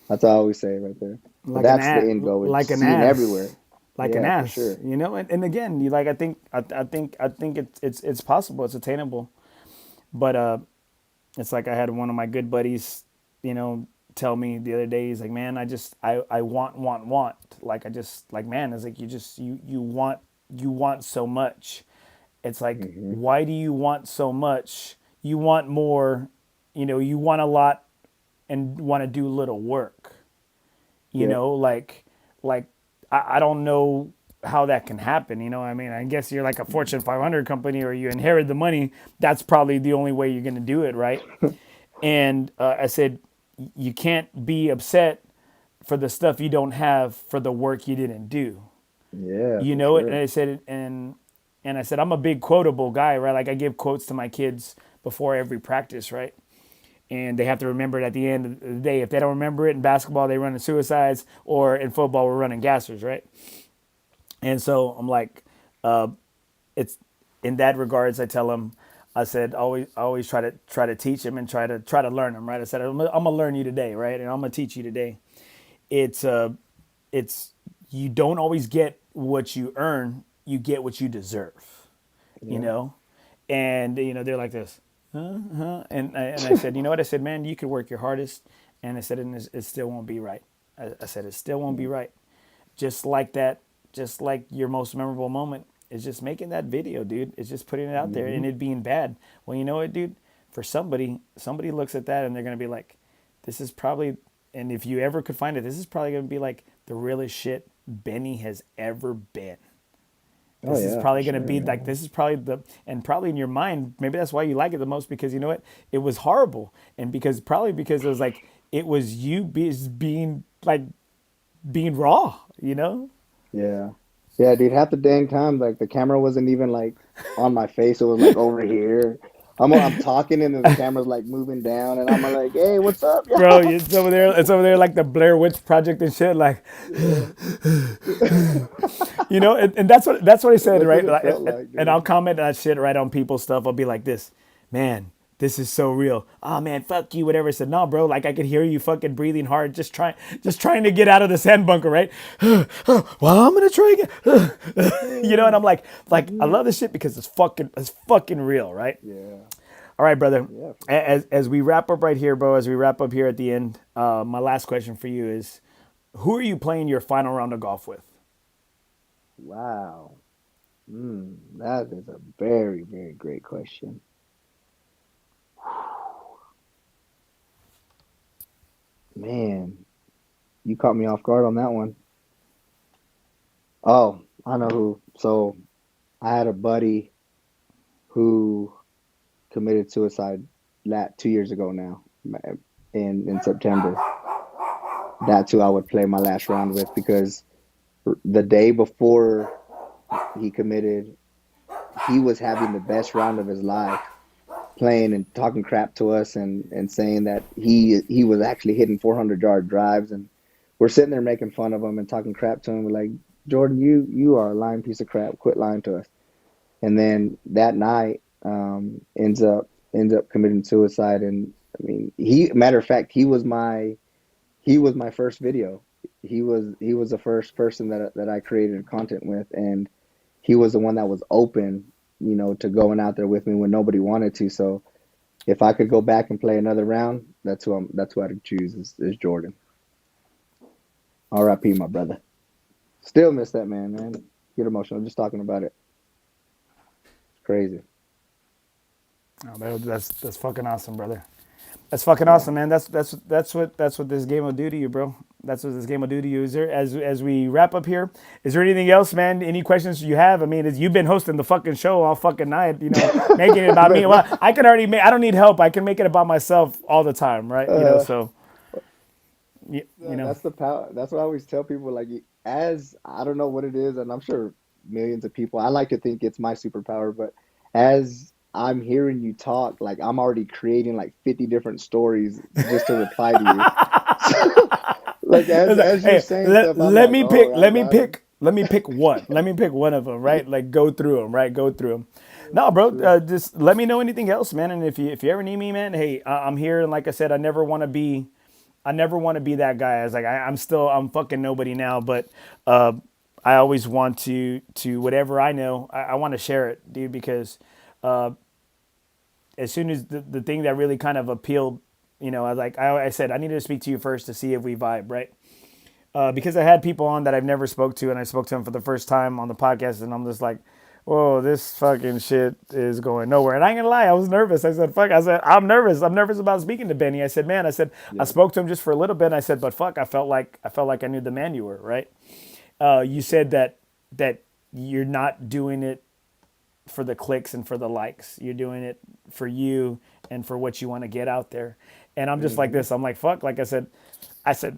That's what I always say right there. But Like an that's the ass, end goal. It's like an seeing ass, everywhere. like an Yeah, for ass. sure. You know, and again, you like I think it's possible. It's attainable. But it's like I had one of my good buddies, you know, tell me the other day. He's like, man, I want. Like I just like man. It's like you want so much. It's like Hmm. why do you want so much? You want more. You know, you want a lot and want to do little work. You Yep. know, like I don't know how that can happen. You know, I mean, I guess you're like a Fortune 500 company or you inherit the money. That's probably the only way you're going to do it, right? And I said, you can't be upset for the stuff you don't have for the work you didn't do. Yeah, You for know it. And sure. I said, and I said, I'm a big quotable guy, right? Like I give quotes to my kids before every practice, right? And they have to remember it at the end of the day. If they don't remember it in basketball, they run in suicides, or in football, we're running gassers, right? And so I'm like, it's in that regards. I tell them, I said, always try to teach them and try to learn them, right? I said, I'm gonna learn you today, right? And I'm gonna teach you today. It's it's you don't always get what you earn, you get what you deserve, you Yeah. know. And you know they're like this, and I said, you know what? I said, man, you could work your hardest, and I said, and it still won't be right. I said, it still won't be Yeah. right. Just like that, just like your most memorable moment is just making that video, dude. It's just putting it out there Hmm. and it being bad. Well, you know what, dude? For somebody looks at that and they're gonna be like, this is probably, and if you ever could find it, this is probably gonna be like the realest shit Benny has ever been. Oh This is yeah, for probably going to sure, be like man. this is probably the and probably in your mind maybe that's why you like it the most because you know what it was horrible and because probably because it was like it was you being like being raw, you know? Yeah. Yeah, dude, half the dang time, like the camera wasn't even like on my face. It was like over here. I'm talking and then the camera's like moving down and I'm like, hey, what's up, Bro, y'all? it's over there. It's over there like the Blair Witch Project and shit. Like, Yeah. and that's what I said, That's what right? it Like, felt like, and I'll dude. comment that shit right on people's stuff. I'll be like this, man. This is so real. Oh man, fuck you, whatever. I said, no, bro. Like I could hear you fucking breathing hard, just trying to get out of the sand bunker, right? Well, I'm gonna try again. And I'm like, I love this shit because it's fucking real, right? Yeah. All right, brother. Yeah, for sure. As we wrap up right here, bro. As we wrap up here at the end, my last question for you is, who are you playing your final round of golf with? Wow. That is a very, very great question. Man, you caught me off guard on that one. Oh, I know who. So I had a buddy who committed suicide 2 years ago now, in September. That's who I would play my last round with because the day before he committed, he was having the best round of his life, playing and talking crap to us and saying that he was actually hitting 400-yard drives, and we're sitting there making fun of him and talking crap to him. We're like, Jordan, you are a lying piece of crap. Quit lying to us. And then that night, ends up committing suicide. And I mean, he matter of fact, he was my first video. He was the first person that I created content with, and he was the one that was open, to going out there with me when nobody wanted to. So if I could go back and play another round, that's who I'd choose is Jordan. R.I.P. my brother. Still miss that man. Get emotional just talking about it. It's crazy. Oh, that's fucking awesome, brother. That's fucking Yeah. awesome, man. That's what this game will do to you, bro. That's what this game will do to you. Is there as we wrap up here? Is there anything else, man? Any questions you have? I mean, you've been hosting the fucking show all fucking night, making it about me. Well, I can already make. I don't need help. I can make it about myself all the time, right? uh, So you know. that's the power. That's what I always tell people. Like, as I don't know what it is, and I'm sure millions of people. I like to think it's my superpower, but as I'm hearing you talk, like I'm already creating like 50 different stories just to reply to you. So, like as you're Hey, saying let, stuff, I'm let like, me oh, pick. I Let me got him. pick. Let me pick one. Let me pick one of them. Right, like go through them. Right, go through them. No, For bro. sure. Just let me know anything else, man. And if you ever need me, man, hey, I'm here. And like I said, I never want to be that guy. I was like, I'm fucking nobody now, but uh, I always want to whatever I know, I want to share it, dude, because as soon as the thing that really kind of appealed, I said I needed to speak to you first to see if we vibe, right? Because I had people on that I've never spoke to, and I spoke to them for the first time on the podcast, and I'm just like, whoa, this fucking shit is going nowhere. And I ain't gonna lie, I was nervous. I said, fuck, I said, I'm nervous. I'm nervous about speaking to Benny. I said, man, I Yeah. spoke to him just for a little bit, and I said, but fuck, I felt like I knew the man you were, right? You said that you're not doing it for the clicks and for the likes. You're doing it for you and for what you want to get out there. And I'm just like Hmm. this. I'm like, fuck. Like I said,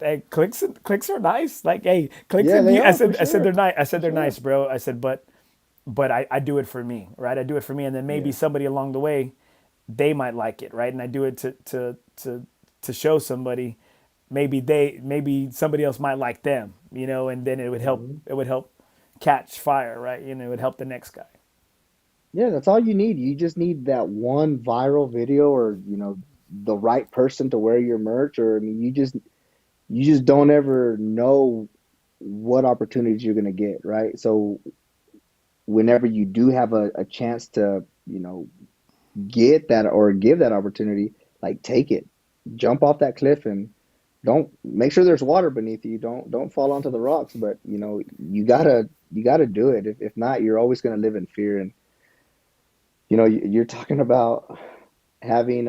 hey, clicks are nice. Like, hey, clicks Yeah, and they view. I are for said, I said they're sure. nice. I said For they're sure. nice, bro. I said, but I do it for me, right? I do it for me, and then maybe Yeah. somebody along the way, they might like it, right? And I do it to show somebody, maybe somebody else might like them, and then Hmm. it would help catch fire, right? It would help the next guy. Yeah, that's all you need. You just need that one viral video, or the right person to wear your merch, or I mean, you just don't ever know what opportunities you're going to get, right? So whenever you do have a chance to, get that or give that opportunity, like take it, jump off that cliff, and don't make sure there's water beneath you. Don't fall onto the rocks, but you gotta do it. If not, you're always going to live in fear. And you're talking about having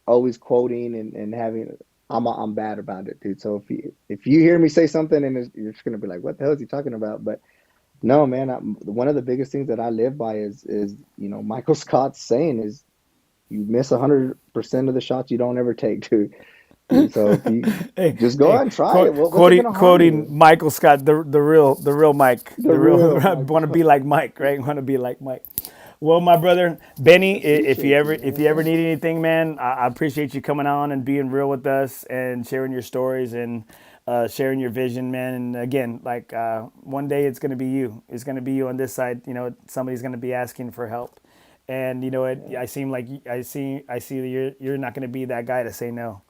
always quoting and having. I'm bad about it, dude. So if you hear me say something and you're just gonna be like, "What the hell is he talking about?" But no, man, one of the biggest things that I live by is Michael Scott's saying is you miss 100% of the shots you don't ever take, dude. So if you Hey, just go hey, out and try it, what's it gonna harm quoting you? Michael Scott, the real Mike, The real Michael want to be Scott. like Mike, right? Want to be like Mike. Well, my brother Benny, Appreciate you, if man. you ever Thanks. need anything, man, I appreciate you coming on and being real with us and sharing your stories and sharing your vision, man. And again, like one day it's gonna be you. It's gonna be you on this side. You know, somebody's gonna be asking for help, and you know what? Yeah. I see that you're not gonna be that guy to say no.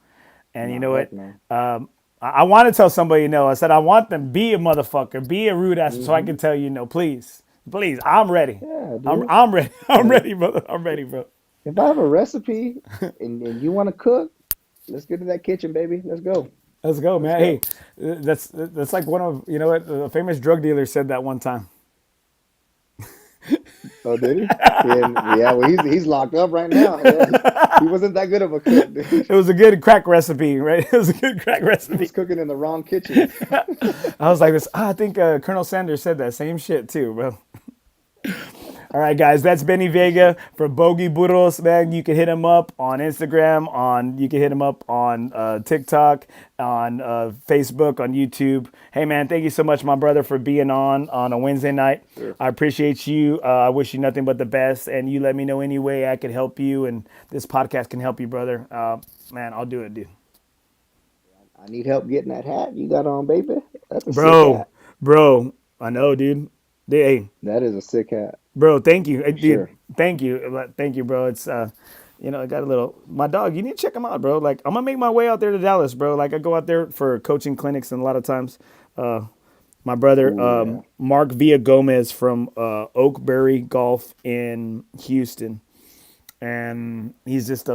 And you No, know what? heck no. I want to tell somebody no. I said I want them be a motherfucker, be a rude ass, so I Hmm. can tell you no. Please, please, I'm ready. Yeah, dude. I'm ready. I'm Like ready, brother. I'm ready, bro. if I have a recipe and you want to cook, let's get to that kitchen, baby. Let's go. Let's go, Let's man. Hey, go. that's like one of you know what a famous drug dealer said that one time. Oh, did he? Yeah, well, he's locked up right now. Yeah, he wasn't that good of a cook, dude. It was a good crack recipe, right? It was a good crack He was recipe. cooking in the wrong kitchens. I was like this. I think Colonel Sanders said that same shit too, bro. All right, guys, that's Benny Vega from Bogey Burros, man. You can hit him up on Instagram, you can hit him up on TikTok, on Facebook, on YouTube. Hey, man, thank you so much, my brother, for being on a Wednesday night. Sure. I appreciate you. I wish you nothing but the best, and you let me know any way I could help you, and this podcast can help you, brother. Man, I'll do it, dude. I need help getting that hat you got on, baby. That's a sick Bro, hat. bro, I know, dude. Hey, That is a sick hat bro, thank you, for dude. sure. Thank you, bro. It's you know, I got a little my dog. You need to check him out, bro. Like I'm gonna make my way out there to Dallas, bro. Like I go out there for coaching clinics, and a lot of times, my brother Oh yeah. Mark Villa Gomez from Oakberry Golf in Houston, and he's just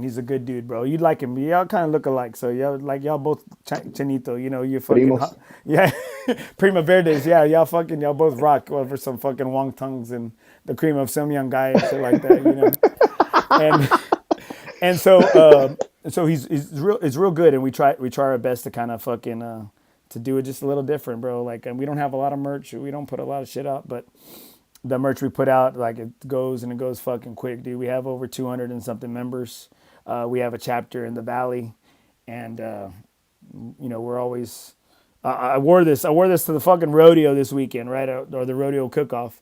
he's a good dude, bro. You'd like him. Y'all kind of look alike, so y'all both Chinito. You know, you fucking Primos. yeah, Prima Verdes. Yeah, y'all both rock over some fucking wontongs and the cream of some young guy and shit like that. You know, and and so he's real. It's real good, and we try our best to kind of fucking to do it just a little different, bro. Like, and we don't have a lot of merch. We don't put a lot of shit out, but the merch we put out, like it goes and it goes fucking quick, dude. We have over 200 and something members. We have a chapter in the Valley, and you know we're always. I wore this. I wore this to the fucking rodeo this weekend, right? Or the rodeo cook-off,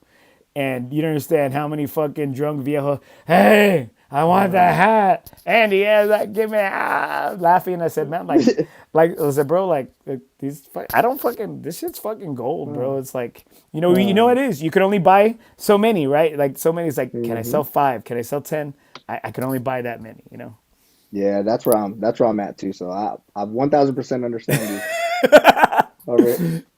and you don't understand how many fucking drunk viejo. Hey, I want that hat, Andy. Yeah, like give me laughing. I said, man, like I said, bro, like these. I don't fucking. This shit's fucking gold, bro. It's like you know Um, what it is. You can only buy so many, right? Like so many. It's like, can I mhm. sell 5? Can I sell 10? I can only buy that many. You know. Yeah, that's where I'm at too. So I 1000% understand you.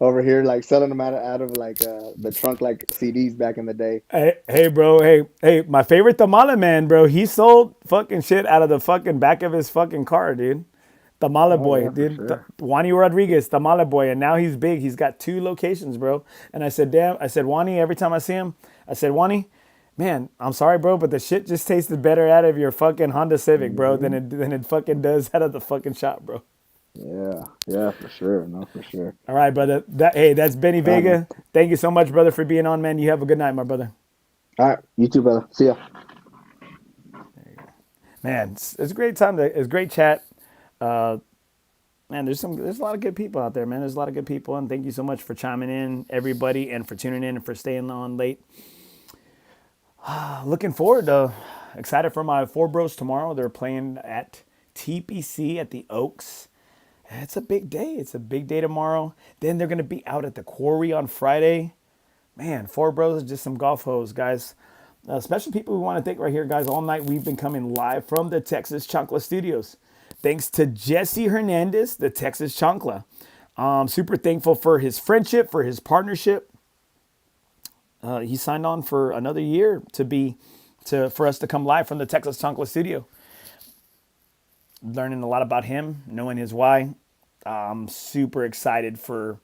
Over here, like selling them out of like the trunk like CDs back in the day. Hey, bro. Hey, my favorite tamale man, bro. He sold fucking shit out of the fucking back of his fucking car, dude. Tamale Oh boy, yeah, for dude. sure. Wani Rodriguez, Tamale boy, and now he's big. He's got 2 locations, bro. And I said, damn. I said, Wani. Every time I see him, I said, Wani, man, I'm sorry, bro, but the shit just tasted better out of your fucking Honda Civic, bro, Hmm. than it fucking does out of the fucking shop, bro. Yeah, yeah, for sure. No, for sure. All right, brother. That's Benny All right, man. Vega. Thank you so much, brother, for being on, man. You have a good night, my brother. All right, you too, brother. See ya. Man, it's a great time. It's a great chat. Uh, Man, there's a lot of good people out there, man. There's a lot of good people, and thank you so much for chiming in, everybody, and for tuning in and for staying on late. Looking forward to, excited for my FOREBROS tomorrow. They're playing at TPC at the Oaks. It's a big day. It's a big day tomorrow. Then they're gonna be out at the Quarry on Friday. Man, FOREBROS is just some golf hoes, guys. Special people we want to thank right here, guys. All night we've been coming live from the Texas Chancla Studios. Thanks to Jesse Hernandez, the Texas Chancla. Super thankful for his friendship, for his partnership. He signed on for another year for us to come live from the Texas Chancla Studio. Learning a lot about him, knowing his why. I'm super excited for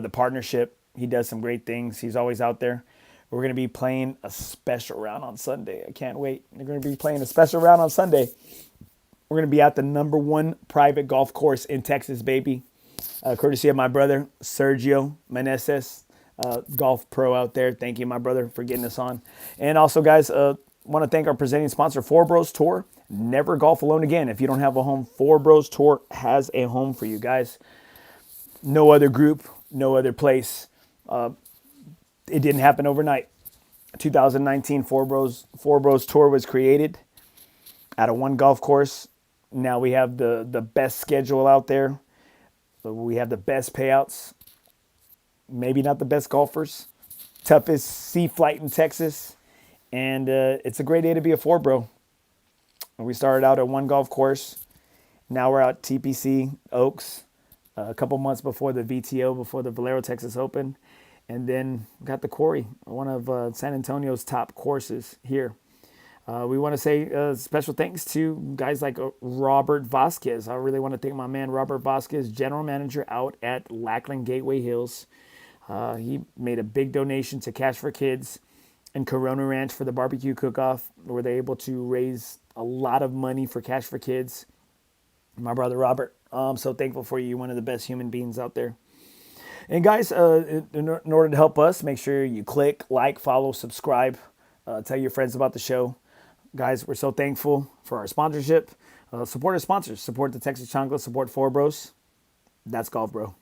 the partnership. He does some great things. He's always out there. We're going to be playing a special round on Sunday. I can't wait. We're going to be playing a special round on Sunday. We're going to be at the #1 private golf course in Texas, baby. Courtesy of my brother, Sergio Meneses, golf pro out there. Thank you, my brother, for getting us on. And also, guys, want to thank our presenting sponsor, FOREBROS Tour, Never golf alone again. If you don't have a home, FOREBROS Tour has a home for you guys. No other group, no other place. It didn't happen overnight. 2019 FOREBROS Tour was created out of one golf course. Now we have the best schedule out there. We have the best payouts. Maybe not the best golfers. Toughest sea flight in Texas. And it's a great day to be a FOREBRO. We started out at one golf course. Now we're out TPC, Oaks, a couple months before the VTO, before the Valero Texas Open. And then got the Quarry, one of San Antonio's top courses here. We want to say special thanks to guys like Robert Vasquez. I really want to thank my man Robert Vasquez, general manager out at Lackland Gateway Hills. He made a big donation to Cash for Kids and Corona Ranch for the barbecue cook-off, where they're able to raise a lot of money for Cash for Kids. My brother Robert, I'm so thankful for you. You're one of the best human beings out there. And guys, in order to help us, make sure you click, like, follow, subscribe, tell your friends about the show. Guys, we're so thankful for our sponsorship. Support our sponsors. Support the Texas Chancla. Support FOREBROS. That's golf, bro.